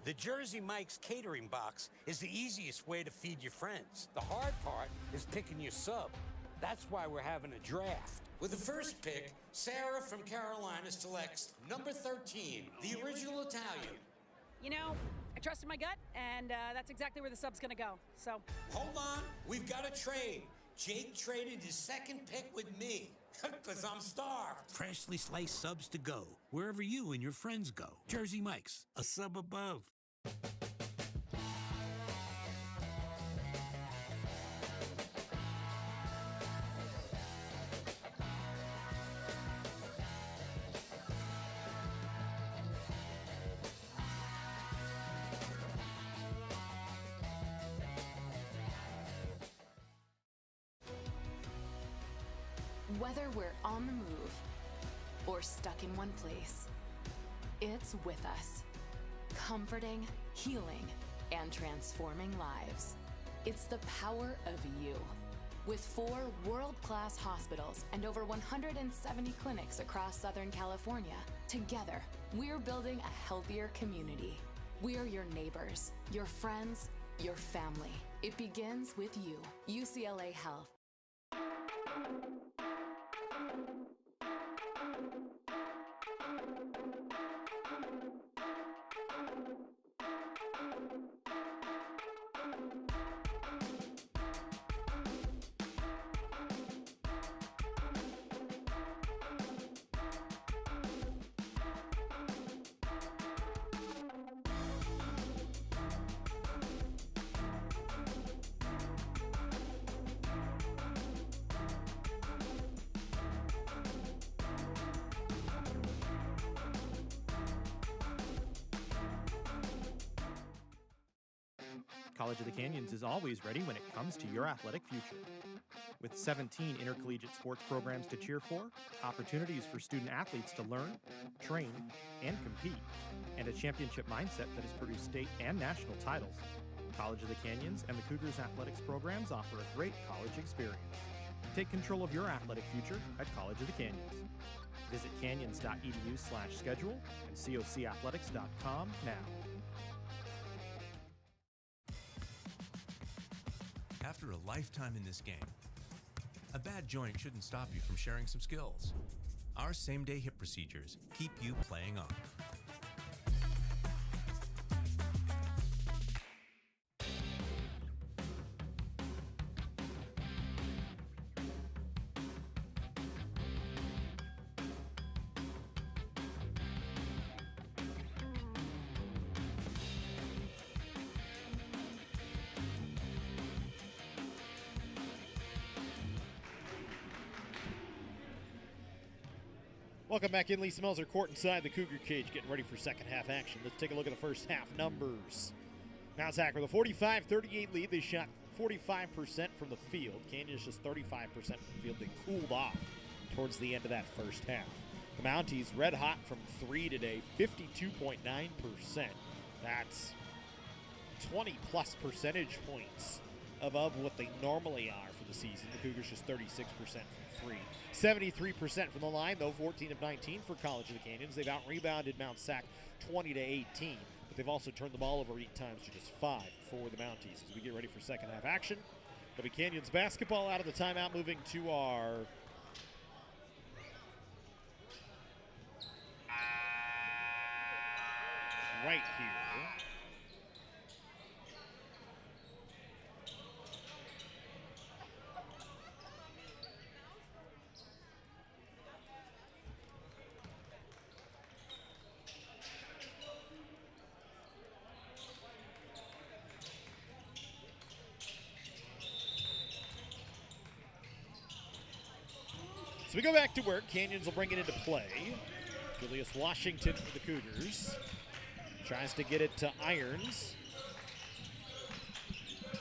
The Jersey Mike's catering box is the easiest way to feed your friends. The hard part is picking your sub. That's why we're having a draft. With the first pick, Sarah from Carolina selects number 13, the original Italian. You know, I trusted my gut, and that's exactly where the sub's gonna go. So, Hold on, we've got a trade. Jake traded his second pick with me, because I'm starved. Freshly sliced subs to go, wherever you and your friends go. Jersey Mike's, a sub above. Whether we're on the move or stuck in one place, it's with us, comforting, healing, and transforming lives. It's the power of you. With 4 world-class hospitals and over 170 clinics across Southern California, together, we're building a healthier community. We're your neighbors, your friends, your family. It begins with you. UCLA Health. College of the Canyons is always ready when it comes to your athletic future. With 17 intercollegiate sports programs to cheer for, opportunities for student athletes to learn, train, and compete, and a championship mindset that has produced state and national titles, College of the Canyons and the Cougars athletics programs offer a great college experience. Take control of your athletic future at College of the Canyons. Visit canyons.edu/schedule and cocathletics.com now. After a lifetime in this game, a bad joint shouldn't stop you from sharing some skills. Our same-day hip procedures keep you playing on. Welcome back in. Lee Smelser court inside the Cougar cage, getting ready for second half action. Let's take a look at the first half numbers. Mount Sac with a 45-38 lead. They shot 45% from the field. Canyons just 35% from the field. They cooled off towards the end of that first half. The Mounties red hot from 3 today, 52.9%. That's 20-plus percentage points above what they normally are for the season. The Cougars just 36% from 3. 73% from the line, though, 14 of 19 for College of the Canyons. They've out-rebounded Mount Sac 20-18, but they've also turned the ball over 8 times to just 5 for the Mounties as we get ready for second half action. It'll be Canyons basketball out of the timeout, moving to our right here. So we go back to work. Canyons will bring it into play. Julius Washington for the Cougars. Tries to get it to Irons.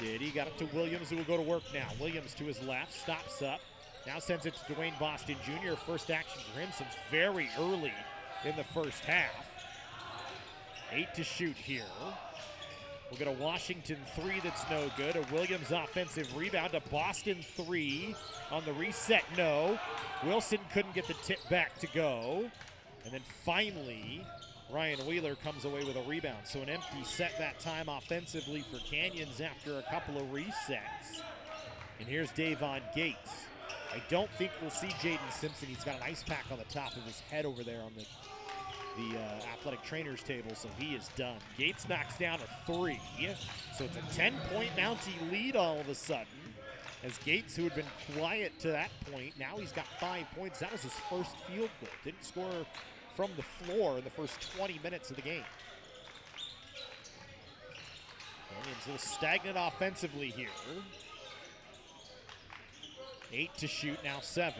He got it to Williams, who will go to work now. Williams to his left, stops up. Now sends it to Dwayne Boston Jr. First action for him since very early in the first half. 8 to shoot here. We'll get a Washington 3 that's no good. A Williams offensive rebound. A Boston 3 on the reset, no. Wilson couldn't get the tip back to go. And then finally, Ryan Wheeler comes away with a rebound. So an empty set that time offensively for Canyons after a couple of resets. And here's Davon Gates. I don't think we'll see Jaden Simpson. He's got an ice pack on the top of his head over there on the athletic trainers table, so he is done. Gates knocks down a 3, so it's a 10-point Mountie lead all of a sudden. As Gates, who had been quiet to that point, now he's got 5 points. That was his first field goal. Didn't score from the floor in the first 20 minutes of the game. Canyons a little stagnant offensively here. 8 to shoot, now 7.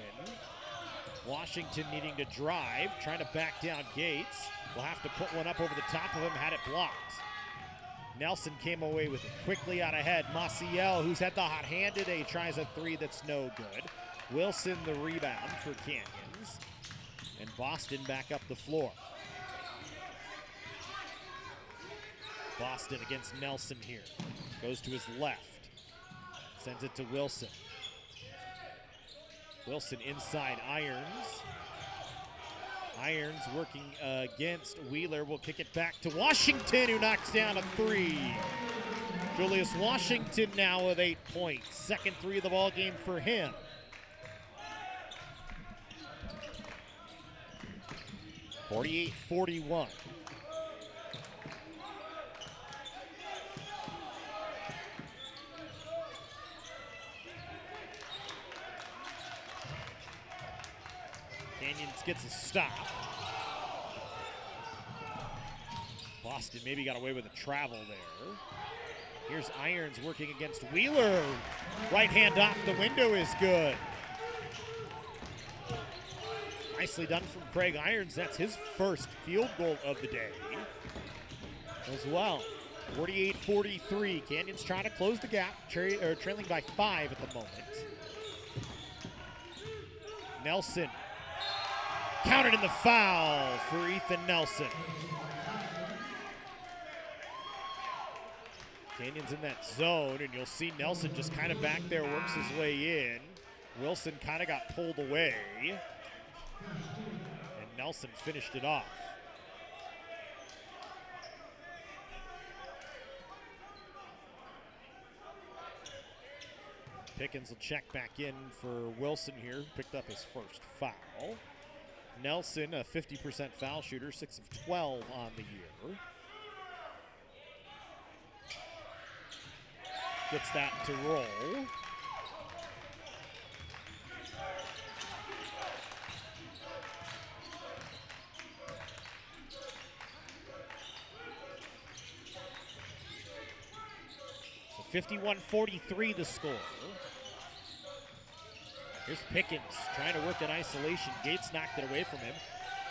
Washington needing to drive, trying to back down Gates. Will have to put one up over the top of him, had it blocked. Nelson came away with it quickly out ahead. Maciel, who's had the hot hand today, tries a 3 that's no good. Wilson the rebound for Canyons. And Boston back up the floor. Boston against Nelson here. Goes to his left. Sends it to Wilson. Wilson inside Irons. Irons working against Wheeler. Will kick it back to Washington, who knocks down a 3. Julius Washington now with 8 points. Second 3 of the ball game for him. (48-41). Canyons gets a stop. Boston maybe got away with a travel there. Here's Irons working against Wheeler. Right hand off the window is good. Nicely done from Craig Irons. That's his first field goal of the day as well. 48-43. Canyons trying to close the gap, trailing by 5 at the moment. Nelson. Counted in the foul for Ethan Nelson. Canyons in that zone, and you'll see Nelson just kind of back there, works his way in. Wilson kind of got pulled away, and Nelson finished it off. Pickens will check back in for Wilson here, picked up his first foul. Nelson, a 50% foul shooter, 6 of 12 on the year. Gets that to roll. So 51-43 the score. Here's Pickens trying to work in isolation. Gates knocked it away from him.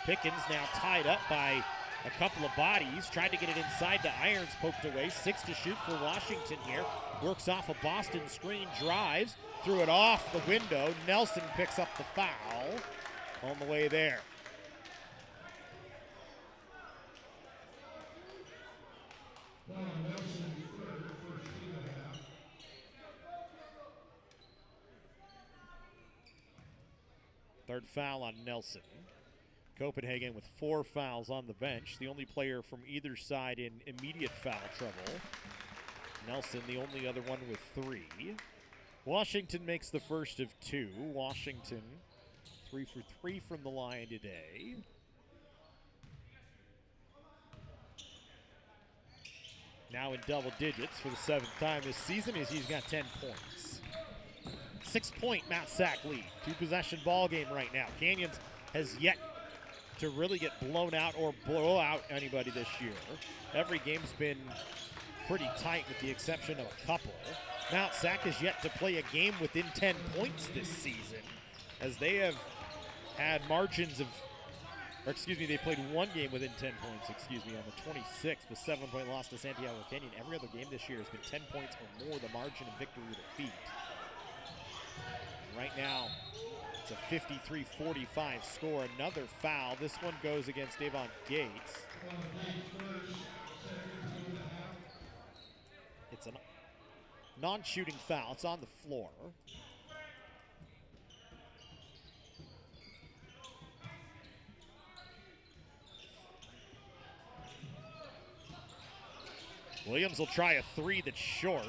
Pickens now tied up by a couple of bodies. Tried to get it inside to Irons, poked away. 6 to shoot for Washington here. Works off a Boston screen, drives, threw it off the window. Nelson picks up the foul on the way there. Third foul on Nelson. Copenhagen with 4 fouls on the bench. The only player from either side in immediate foul trouble. Nelson, the only other one with 3. Washington makes the first of 2. Washington 3 for 3 from the line today. Now in double digits for the 7th time this season as he's got 10 points. 6-point Mount Sac lead. 2-possession ball game right now. Canyons has yet to really get blown out or blow out anybody this year. Every game's been pretty tight with the exception of a couple. Mount Sac has yet to play a game within 10 points this season, as they have had margins of, or excuse me, they played one game within 10 points, excuse me, on the 26th, the 7-point loss to Santiago Canyon. Every other game this year has been 10 points or more, the margin of victory or defeat. Right now, it's a 53-45 score. Another foul. This one goes against Davon Gates. It's a non-shooting foul. It's on the floor. Williams will try a three that's short.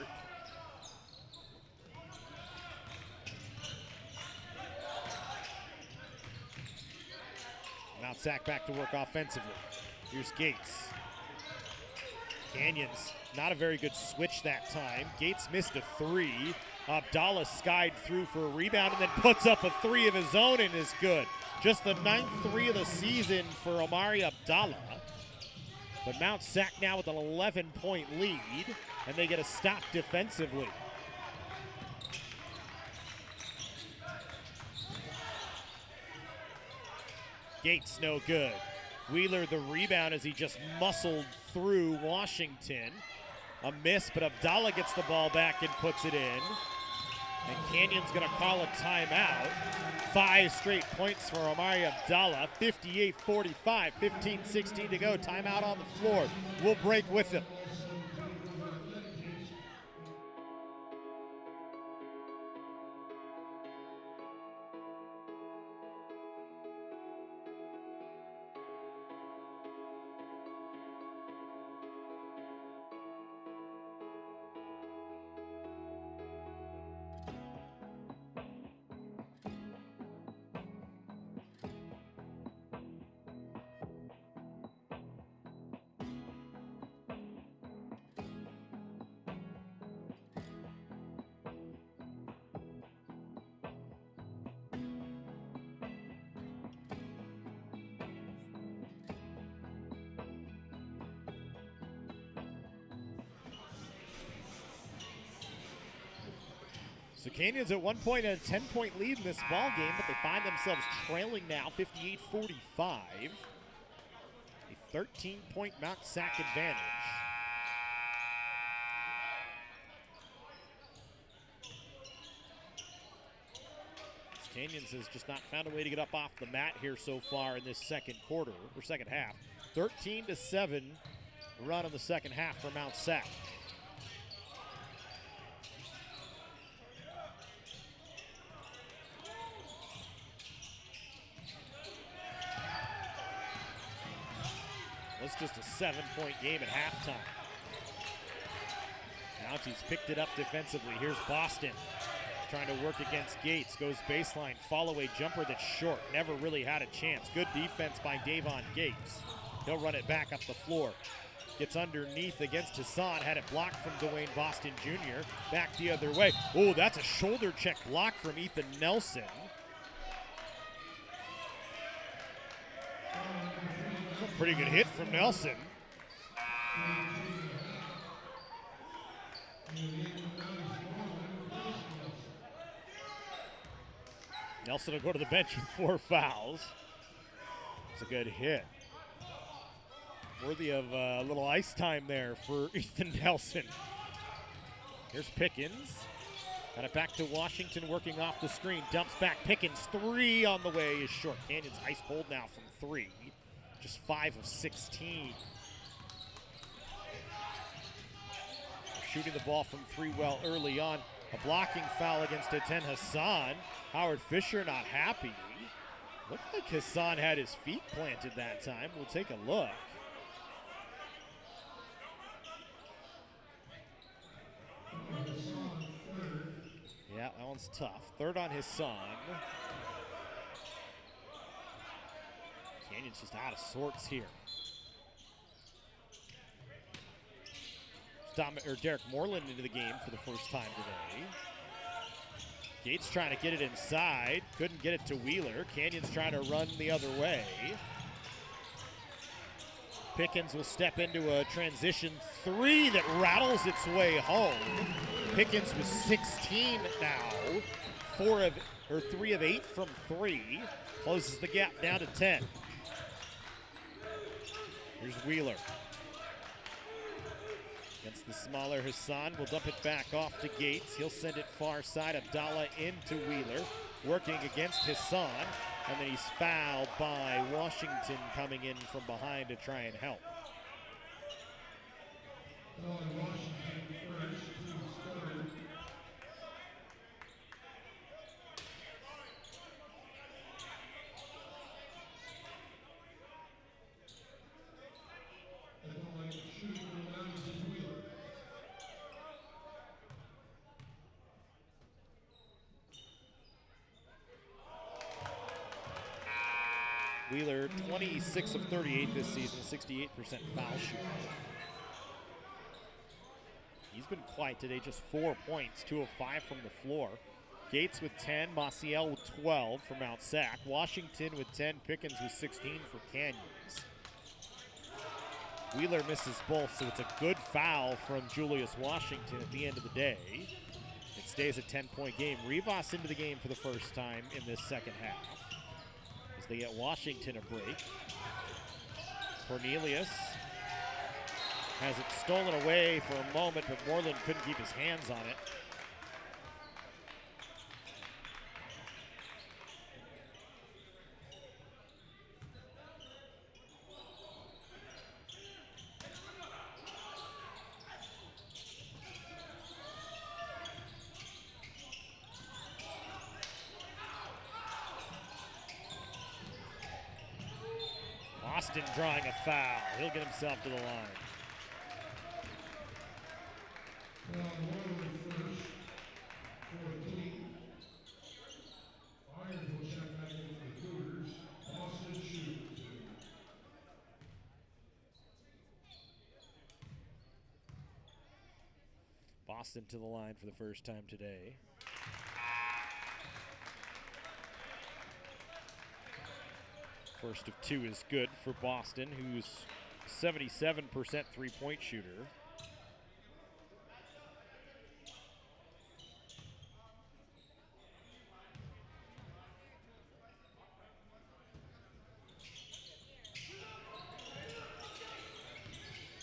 Mount Sac back to work offensively. Here's Gates. Canyons, not a very good switch that time. Gates missed a three. Abdallah skied through for a rebound and then puts up a three of his own and is good. Just the 9th three of the season for Omari Abdallah. But Mount Sac now with an 11-point lead, and they get a stop defensively. Gates no good. Wheeler the rebound as he just muscled through Washington. A miss, but Abdallah gets the ball back and puts it in. And Canyon's gonna call a timeout. 5 straight points for Omari Abdallah. 58-45, 15-16 to go. Timeout on the floor. We'll break with him. So Canyons at one point had a 10-point lead in this ball game, but they find themselves trailing now 58-45. A 13-point Mount Sac advantage. Canyons has just not found a way to get up off the mat here so far in this second quarter, or second half. 13-7 run in the second half for Mount Sac. It's just a 7-point game at halftime. Mounties picked it up defensively. Here's Boston trying to work against Gates. Goes baseline, follow away jumper that's short. Never really had a chance. Good defense by Davon Gates. He'll run it back up the floor. Gets underneath against Hassan. Had it blocked from Dwayne Boston Jr. Back the other way. Oh, that's a shoulder check block from Ethan Nelson. Pretty good hit from Nelson. Nelson will go to the bench with 4 fouls. It's a good hit. Worthy of a little ice time there for Ethan Nelson. Here's Pickens. Got it back to Washington working off the screen. Dumps back. Pickens, 3 on the way is short. Canyon's ice cold now from 3. Just 5 of 16. Shooting the ball from 3 well early on. A blocking foul against Eten Hassan. Howard Fisher not happy. Looked like Hassan had his feet planted that time. We'll take a look. Yeah, that one's tough. 3rd on Hassan. Canyon's just out of sorts here. Derek Moreland into the game for the first time today. Gates trying to get it inside. Couldn't get it to Wheeler. Canyon's trying to run the other way. Pickens will step into a transition 3 that rattles its way home. Pickens with 16 now. 3 of 8 from 3. Closes the gap down to 10. Here's Wheeler. Against the smaller Hassan, will dump it back off to Gates. He'll send it far side. Abdallah into Wheeler. Working against Hassan. And then he's fouled by Washington coming in from behind to try and help. Wheeler, 26 of 38 this season, 68% foul shooting. He's been quiet today, just 4 points, 2 of 5 from the floor. Gates with 10, Maciel with 12 for Mount Sac. Washington with 10, Pickens with 16 for Canyons. Wheeler misses both, so it's a good foul from Julius Washington at the end of the day. It stays a 10-point game. Rivas into the game for the first time in this second half as they get Washington a break. Cornelius has it stolen away for a moment, but Moreland couldn't keep his hands on it. Boston drawing a foul. He'll get himself to the line. Boston to the line for the first time today. First of 2 is good for Boston, who's 77% three-point shooter.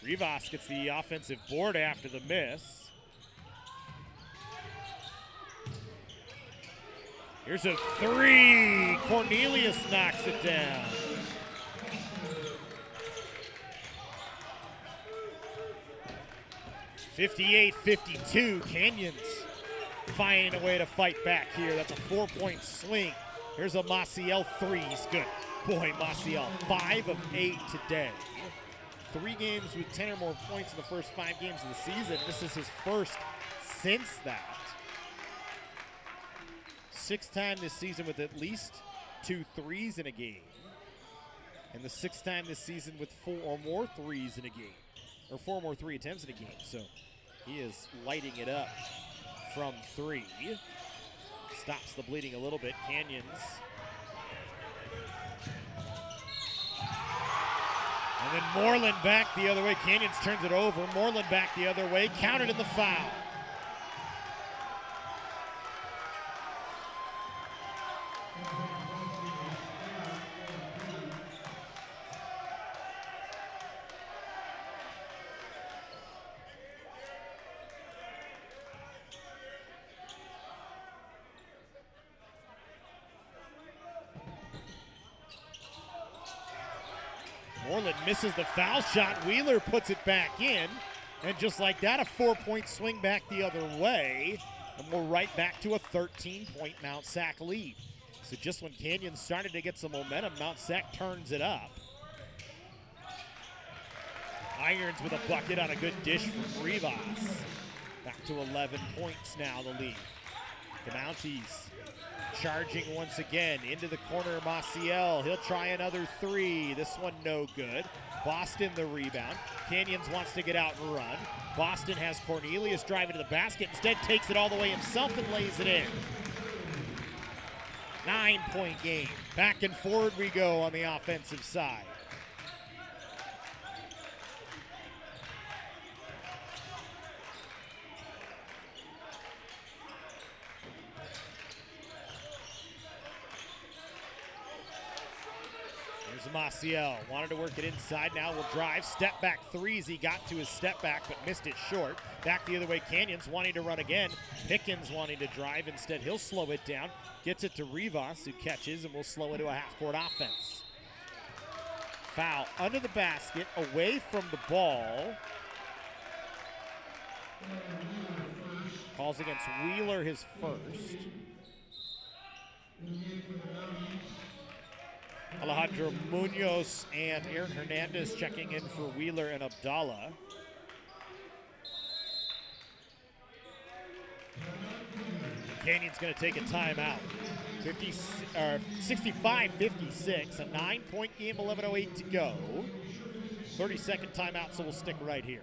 Rivas gets the offensive board after the miss. Here's a 3. Cornelius knocks it down. (58-52). Canyons finding a way to fight back here. That's a 4-point swing. Here's a Maciel 3. He's good. Boy, Maciel, 5 of 8 today. 3 games with 10 or more points in the first 5 games of the season. This is his first since that. 6th time this season with at least 2 threes in a game. And the 6th time this season with 4 or more threes in a game. Or 4 more 3 attempts in a game. So he is lighting it up from 3. Stops the bleeding a little bit. Canyons. And then Moreland back the other way. Canyons turns it over. Moreland back the other way. Counted in the foul. Moreland misses the foul shot. Wheeler puts it back in. And just like that, a 4-point swing back the other way. And we're right back to a 13-point Mount Sac lead. So just when Canyons started to get some momentum, Mount Sac turns it up. Irons with a bucket on a good dish from Rivas. Back to 11 points now, the lead. The Mounties charging once again into the corner. Maciel, he'll try another 3. This one no good. Boston the rebound. Canyons wants to get out and run. Boston has Cornelius driving to the basket. Instead takes it all the way himself and lays it in. 9-point game. Back and forward we go on the offensive side. Maciel wanted to work it inside, now will drive. Step back 3s, he got to his step back but missed it short. Back the other way, Canyons wanting to run again. Pickens wanting to drive, instead he'll slow it down. Gets it to Rivas, who catches and will slow into a half-court offense. Foul under the basket, away from the ball. Calls against Wheeler, his first. Alejandro Munoz and Aaron Hernandez checking in for Wheeler and Abdallah. Canyon's going to take a timeout. 65-56, a 9-point game, 11:08 to go. 30-second timeout, so we'll stick right here.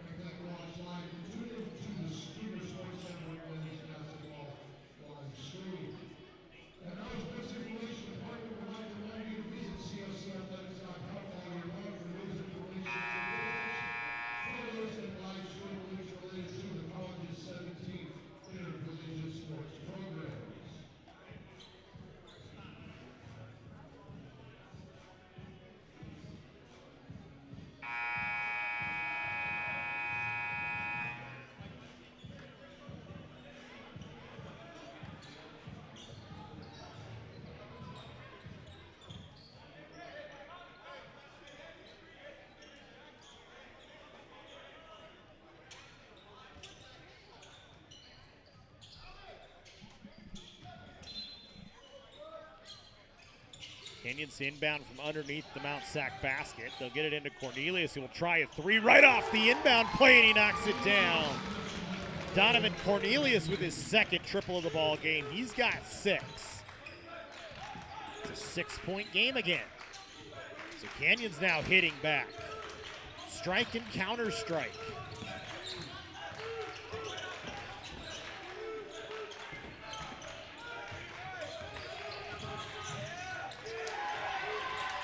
Canyons inbound from underneath the Mount Sac basket. They'll get it into Cornelius, who will try a three right off the inbound play, and he knocks it down. Donovan Cornelius with his second triple of the ball game. He's got 6. It's a 6-point game again. So Canyons now hitting back. Strike and counter strike.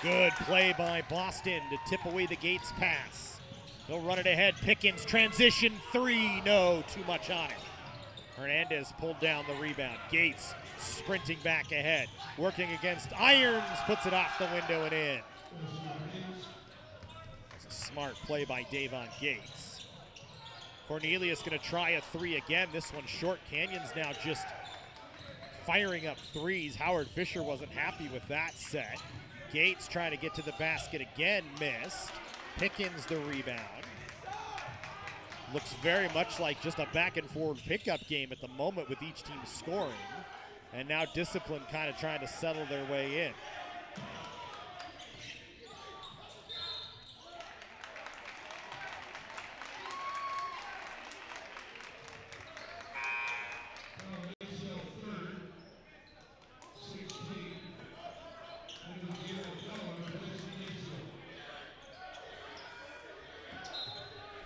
Good play by Boston to tip away the Gates pass. They'll run it ahead. Pickens transition 3. No, too much on it. Hernandez pulled down the rebound. Gates sprinting back ahead. Working against Irons. Puts it off the window and in. It's a smart play by Davon Gates. Cornelius going to try a 3 again. This one short. Canyons now just firing up threes. Howard Fisher wasn't happy with that set. Gates trying to get to the basket again, missed. Pickens the rebound. Looks very much like just a back and forward pickup game at the moment with each team scoring. And now Discipline kind of trying to settle their way in.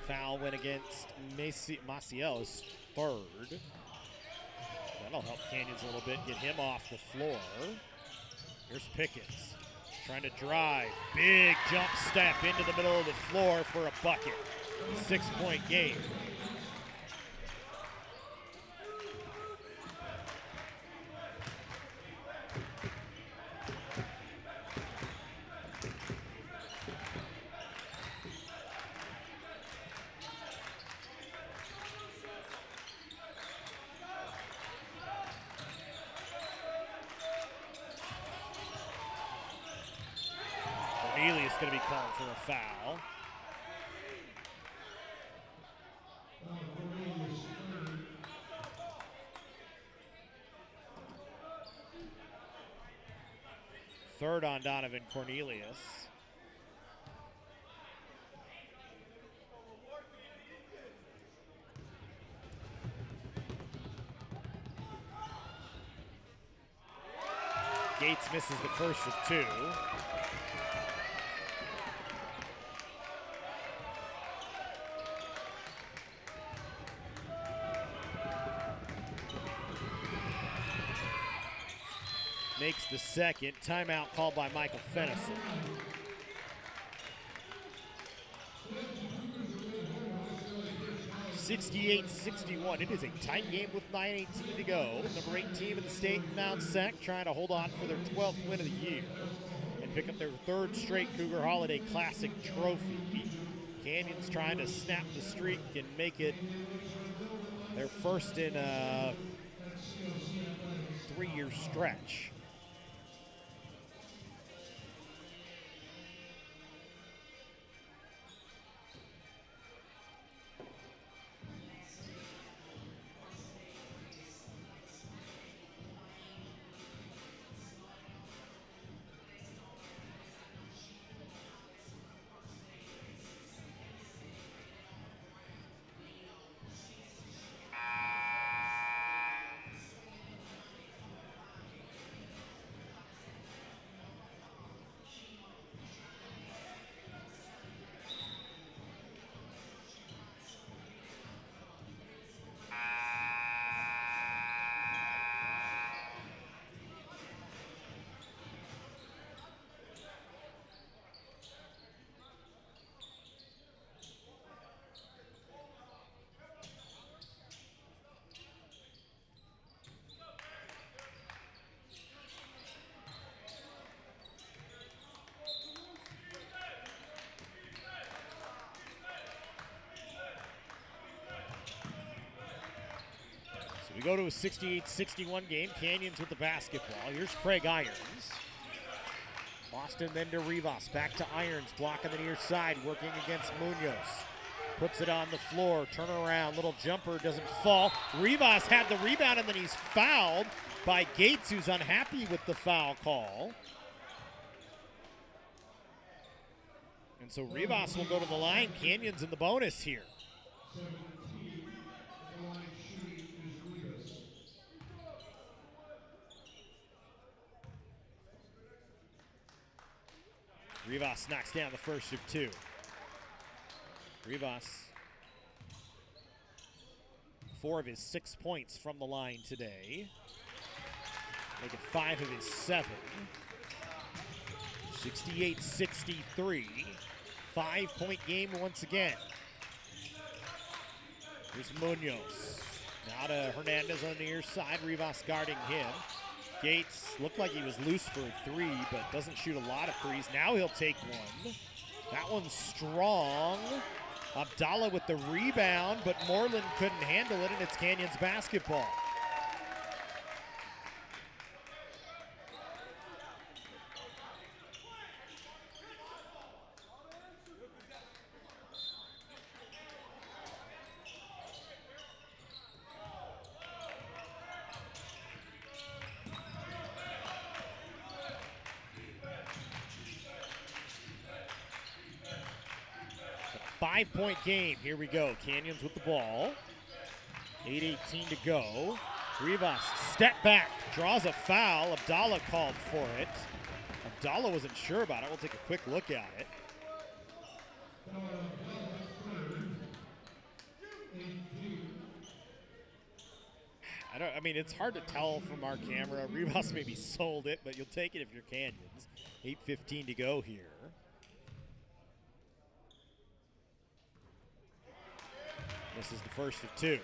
Foul went against Maciel, his 3rd. That'll help Canyons a little bit, get him off the floor. Here's Pickens trying to drive. Big jump step into the middle of the floor for a bucket. 6-point game. Cornelius going to be called for a foul. Third on Donovan Cornelius. Gates misses the first of 2. Makes the second. Timeout called by Michael Fennison. (68-61). It is a tight game with 9:18 to go. Number 8 team in the state, Mount Sac, trying to hold on for their 12th win of the year and pick up their 3rd straight Cougar Holiday Classic trophy. Canyons trying to snap the streak and make it their first in a 3-year stretch. We go to a 68-61 game. Canyons with the basketball. Here's Craig Irons. Boston then to Rivas. Back to Irons. Block on the near side. Working against Munoz. Puts it on the floor. Turn around. Little jumper. Doesn't fall. Rivas had the rebound, and then he's fouled by Gates, who's unhappy with the foul call. And so Rivas will go to the line. Canyons in the bonus here. Rivas knocks down the first of two. Rivas, 4 of his 6 points from the line today. Making 5 of his 7. 68-63. 5-point game once again. Here's Munoz. Now to Hernandez on the near side. Rivas guarding him. Gates looked like he was loose for a 3, but doesn't shoot a lot of threes. Now he'll take one. That one's strong. Abdallah with the rebound, but Moreland couldn't handle it, and it's Canyons basketball. Five-point game. Here we go. Canyons with the ball. 8:18 to go. Rivas step back, draws a foul. Abdallah called for it. Abdallah wasn't sure about it. We'll take a quick look at it. I mean, it's hard to tell from our camera. Rivas maybe sold it, but you'll take it if you're Canyons. 8:15 to go here. This is the first of 2.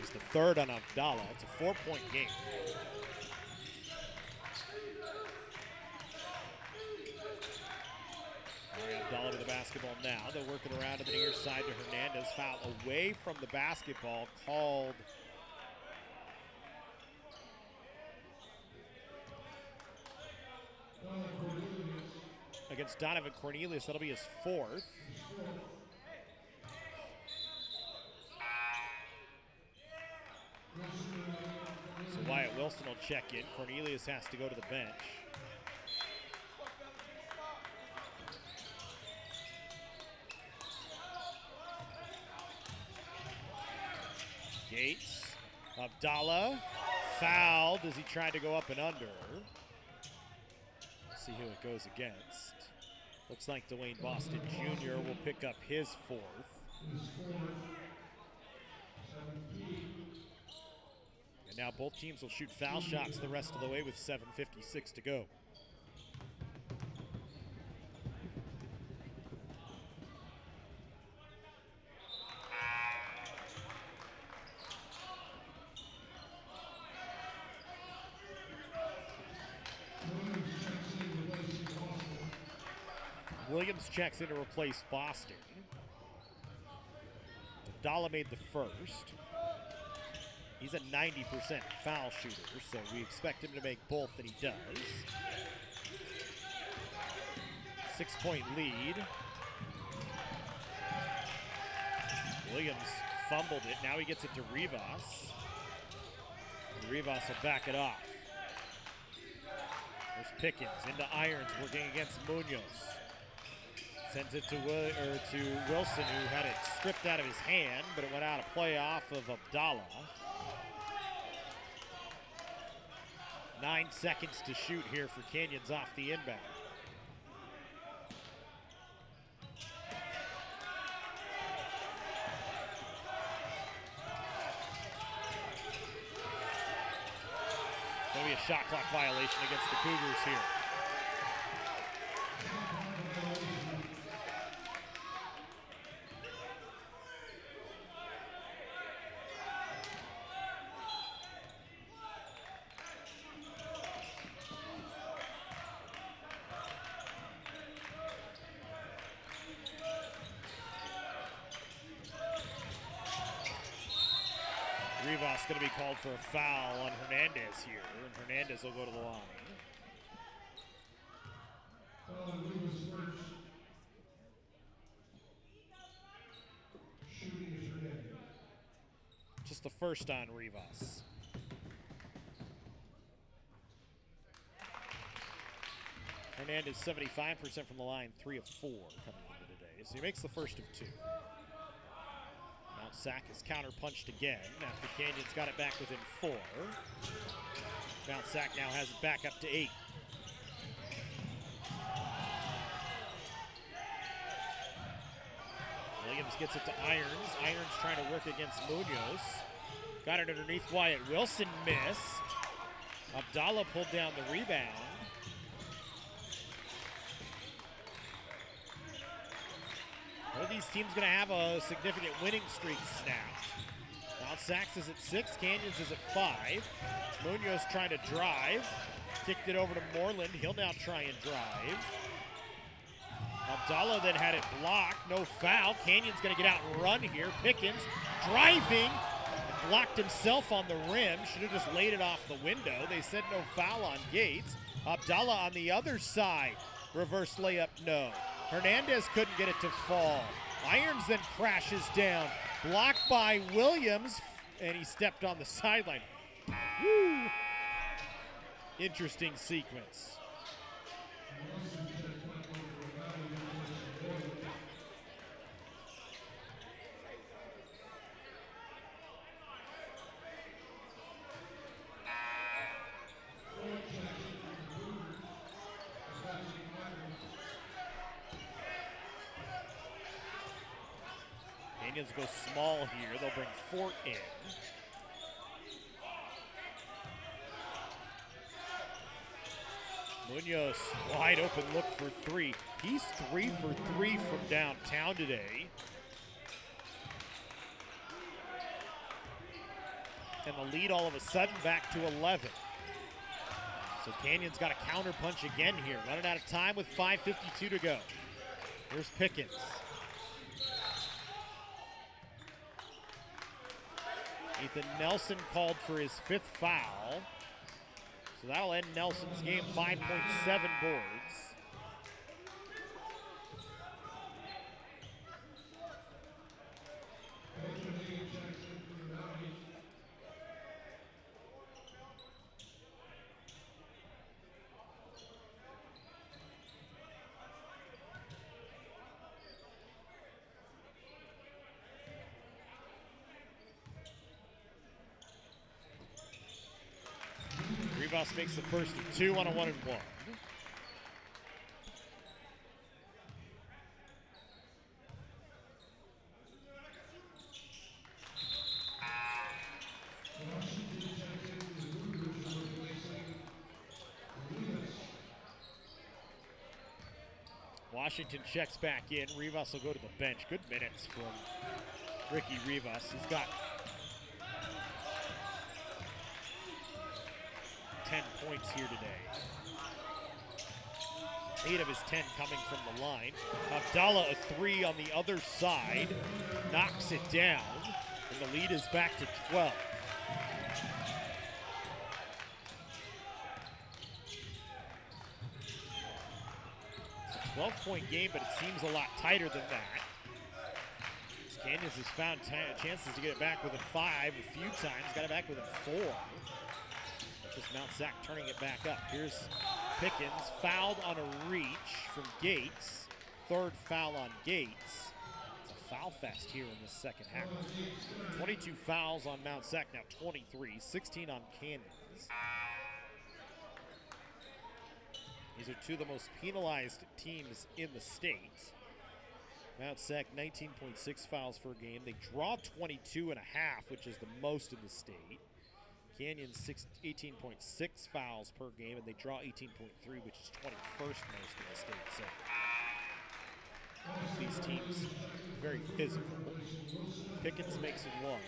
It's the third on Abdallah. It's a 4-point game. All right, Abdallah to the basketball now. They're working around to the near side to Hernandez. Foul away from the basketball called against Donovan Cornelius. That'll be his 4th. So Wyatt Wilson will check in. Cornelius has to go to the bench. Gates, Abdallah, fouled as he tried to go up and under. See who it goes against. Looks like Dwayne Boston Jr. will pick up his 4th. And now both teams will shoot foul shots the rest of the way with 7:56 to go. Williams checks in to replace Boston. Abdallah made the first. He's a 90% foul shooter, so we expect him to make both, and he does. 6-point lead. Williams fumbled it. Now he gets it to Rivas. And Rivas will back it off. There's Pickens into Irons working against Munoz. Sends it to Wilson, who had it stripped out of his hand, but it went out of play off of Abdallah. 9 seconds to shoot here for Canyons off the inbound. Going to be a shot clock violation against the Cougars here. It's going to be called for a foul on Hernandez here, and Hernandez will go to the line. Just the first on Rivas. Hernandez 75% from the line, 3 of 4 coming into today. So he makes the first of 2. Mount Sac is counter-punched again after Canyon's got it back within 4. Mount Sac now has it back up to 8. Williams gets it to Irons. Irons trying to work against Munoz. Got it underneath Wyatt. Wilson missed. Abdallah pulled down the rebound. One of these teams going to have a significant winning streak snapped. Mount Sac is at 6, Canyons is at 5. Munoz trying to drive. Kicked it over to Moreland. He'll now try and drive. Abdallah then had it blocked. No foul. Canyon's going to get out and run here. Pickens driving. Blocked himself on the rim. Should have just laid it off the window. They said no foul on Gates. Abdallah on the other side. Reverse layup, no. Hernandez couldn't get it to fall. Irons then crashes down. Blocked by Williams, and he stepped on the sideline. Woo! Interesting sequence. Canyons go small here. They'll bring Fort in. Munoz, wide open look for 3. He's 3 for 3 from downtown today. And the lead all of a sudden back to 11. So Canyon's got a counter punch again here. Running out of time with 5:52 to go. Here's Pickens. Ethan Nelson called for his 5th foul. So that'll end Nelson's game, 5.7 boards. Rivas makes the first of 2 on a 1-and-1. Washington checks back in. Rivas will go to the bench. Good minutes from Ricky Rivas. He's got 10 points here today. 8 of his 10 coming from the line. Abdallah a 3 on the other side. Knocks it down. And the lead is back to 12. It's a 12-point game, but it seems a lot tighter than that. Canyons has found chances to get it back within 5 a few times. Got it back within 4. Just Mount Sac turning it back up. Here's Pickens, fouled on a reach from Gates. 3rd foul on Gates. It's a foul fest here in this second half. 22 fouls on Mount Sac, now 23, 16 on Canyons. These are 2 of the most penalized teams in the state. Mount Sac 19.6 fouls per game. They draw 22.5, which is the most in the state. Canyons 18.6 fouls per game, and they draw 18.3, which is 21st most in the state. So these teams very physical. Pickens makes 1.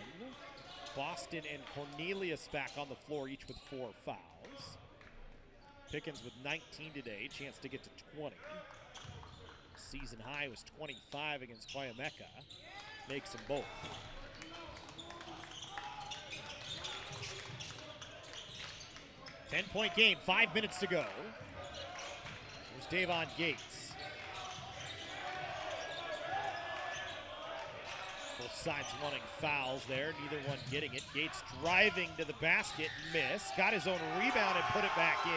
Boston and Cornelius back on the floor, each with 4 fouls. Pickens with 19 today, chance to get to 20. Season high was 25 against Guayameka. Makes them both. 10-point game, 5 minutes to go. There's Davon Gates. Both sides wanting fouls there, neither one getting it. Gates driving to the basket, miss. Got his own rebound and put it back in.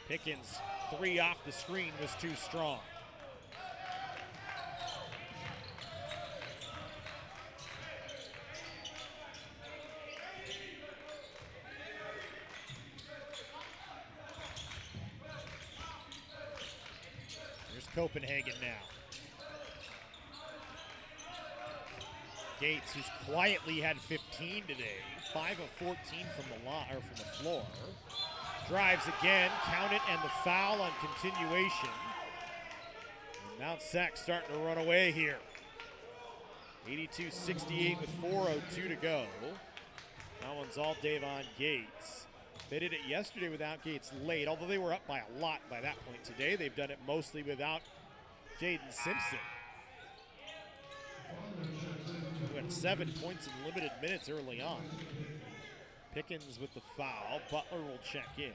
Pickens' 3 off the screen was too strong. Copenhagen now. Gates, who's quietly had 15 today, 5 of 14 from the floor. Drives again, count it, and the foul on continuation. And Mount Sac starting to run away here. 82-68 with 4:02 to go. That one's all Davon Gates. They did it yesterday without Gates late, although they were up by a lot by that point today. They've done it mostly without Jaden Simpson. Who had 7 points in limited minutes early on. Pickens with the foul. Butler will check in.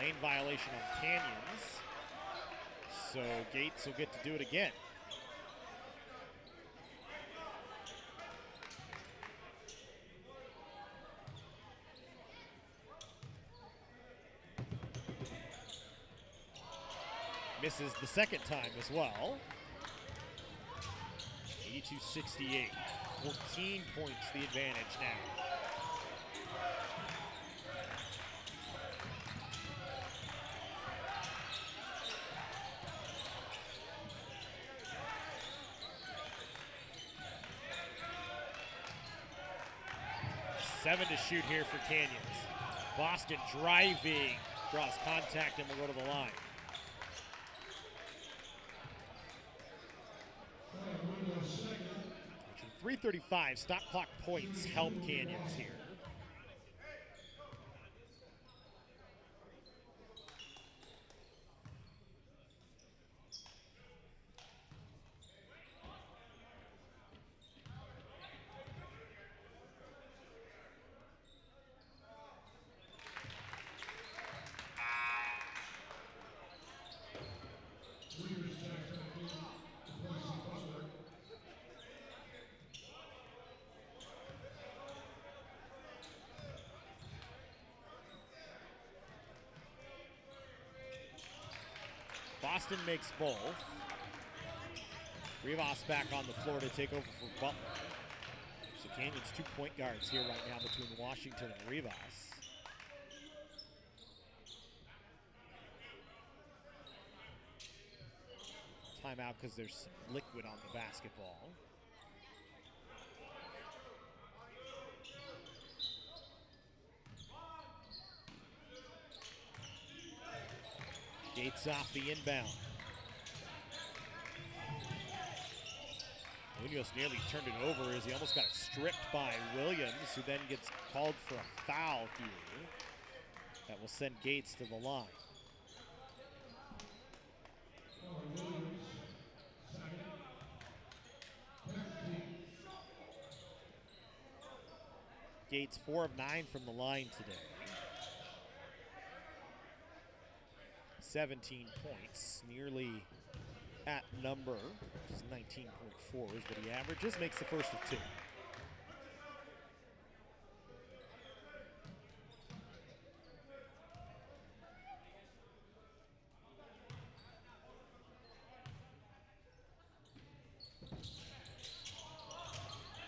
Lane violation on Canyons. So Gates will get to do it again. Misses the second time as well. 82-68. 14 points the advantage now. Seven to shoot here for Canyons. Boston driving, draws contact, and will go to the line. 3:35 stop clock points help Canyons here. Boston makes both. Rivas back on the floor to take over for Butler. So Canyons 2 point guards here right now between Washington and Rivas. Timeout because there's some liquid on the basketball. Gates off the inbound. Munoz nearly turned it over as he almost got it stripped by Williams, who then gets called for a foul here. That will send Gates to the line. Gates 4 of 9 from the line today. 17 points, nearly at number, which is 19.4 is what he averages, makes the first of 2.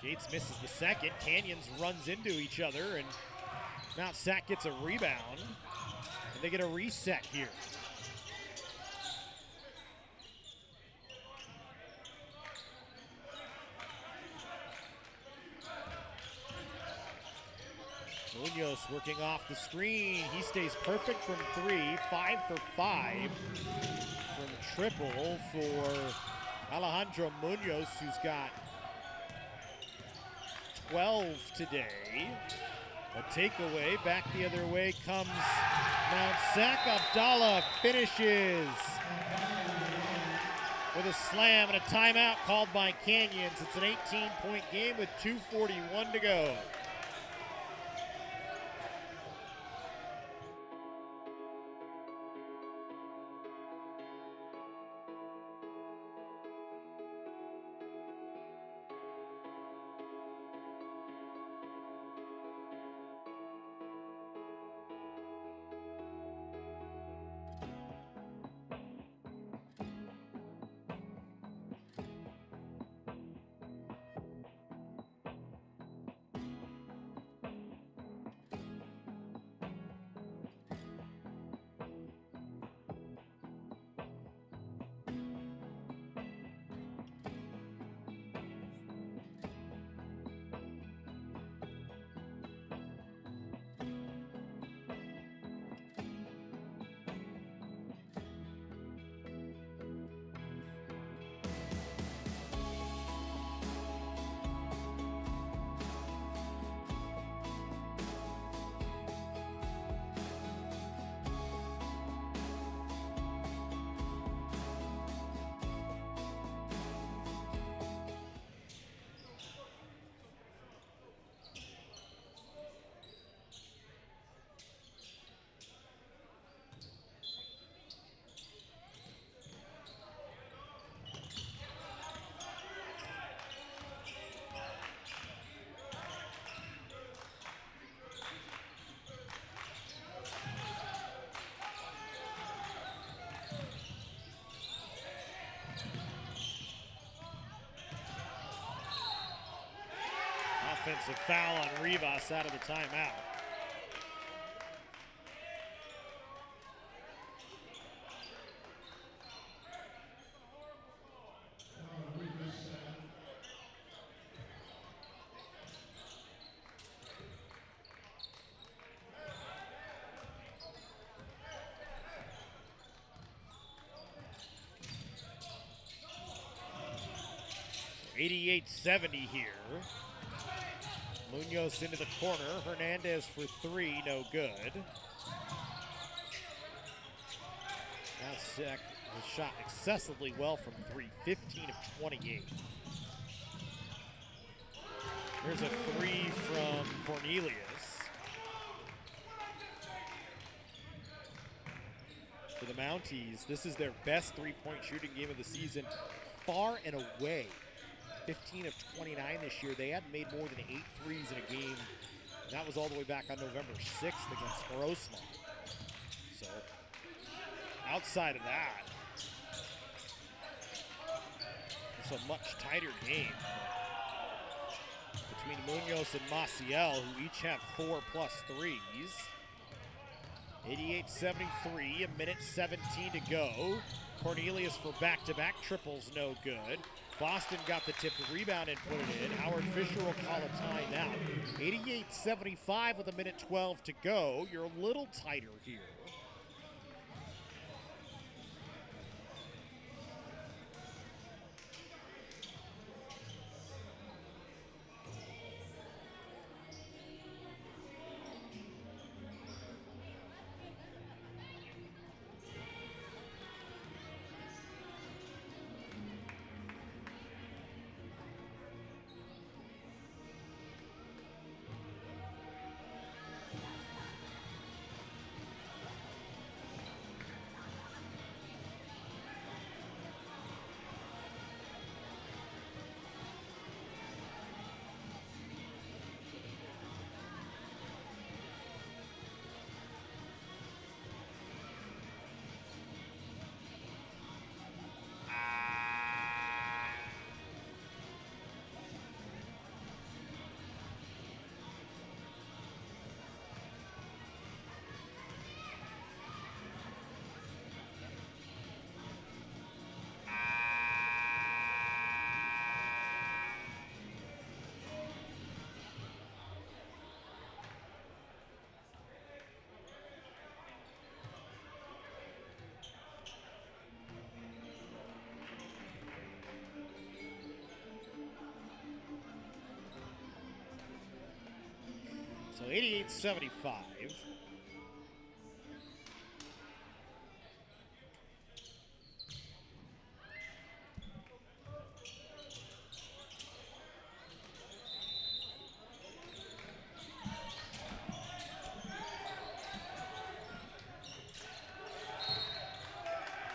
Gates misses the second. Canyons runs into each other, and Mount Sac gets a rebound, and they get a reset here. Munoz working off the screen. He stays perfect from 3, 5 for 5 from triple for Alejandro Munoz, who's got 12 today. A takeaway, back the other way comes Mount Sac. Abdallah finishes with a slam and a timeout called by Canyons. It's an 18-point game with 2:41 to go. Offensive foul on Rivas out of the timeout. So 88-70 here. Munoz into the corner. Hernandez for three, no good. Now Sec has shot excessively well from three, 15 of 28. Here's a three from Cornelius. For the Mounties, this is their best three-point shooting game of the season, far and away. 15 of 29 this year. They hadn't made more than 8 threes in a game. And that was all the way back on November 6th against Rosemont. So, outside of that, it's a much tighter game between Munoz and Maciel, who each have 4+ threes. 88-73, a minute 17 to go. Cornelius for back-to-back triples, no good. Boston got the tip to rebound and put it in. Howard Fisher will call a timeout. 88-75 with a minute 12 to go. You're a little tighter here. So 88-75.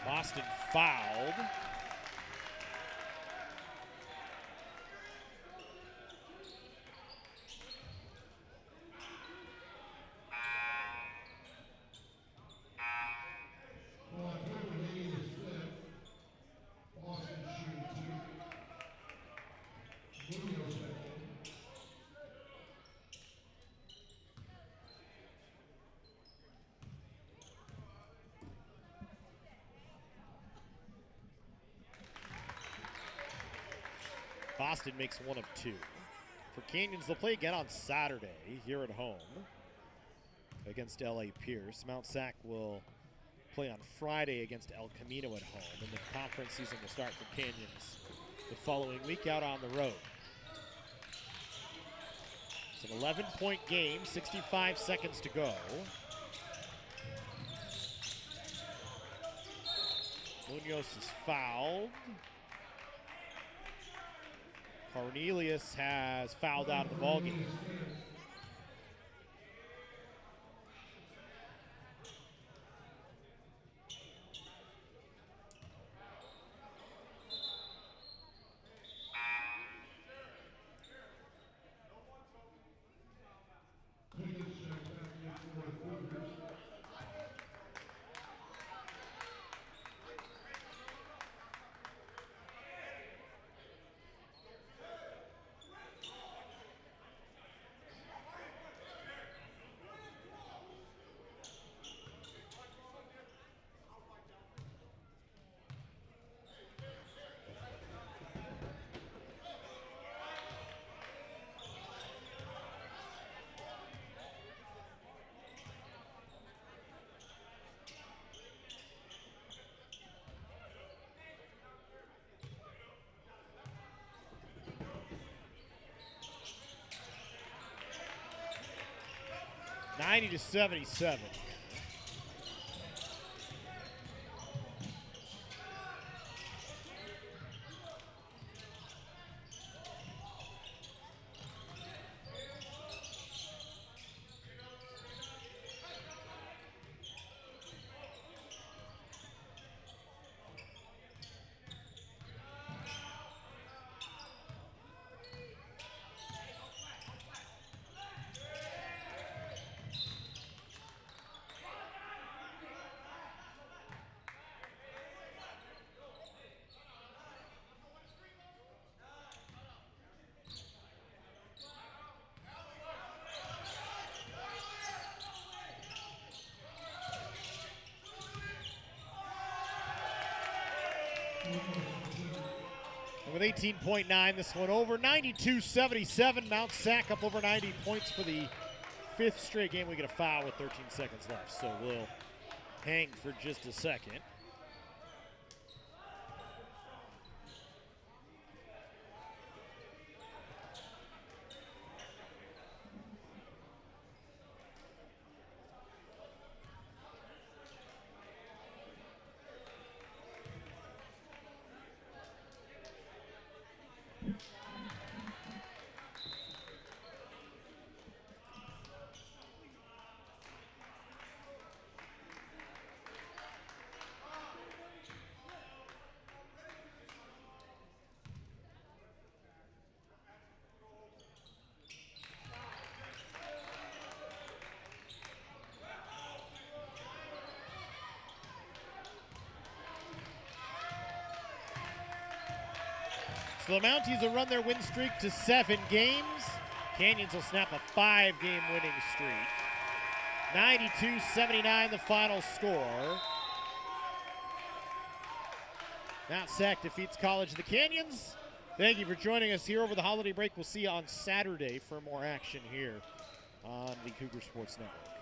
Boston fouled. Boston makes one of two. For Canyons, they'll play again on Saturday here at home against LA Pierce. Mount Sac will play on Friday against El Camino at home, and the conference season will start for Canyons the following week out on the road. It's an 11-point game, 65 seconds to go. Munoz is fouled. Cornelius has fouled out of the ballgame. (90-77). With 18.9, this one over. 92-77. Mount Sac up over 90 points for the fifth straight game. We get a foul with 13 seconds left, so we'll hang for just a second. So the Mounties will run their win streak to 7 games. Canyons will snap a 5-game winning streak. 92-79 the final score. Mount Sac defeats College of the Canyons. Thank you for joining us here over the holiday break. We'll see you on Saturday for more action here on the Cougar Sports Network.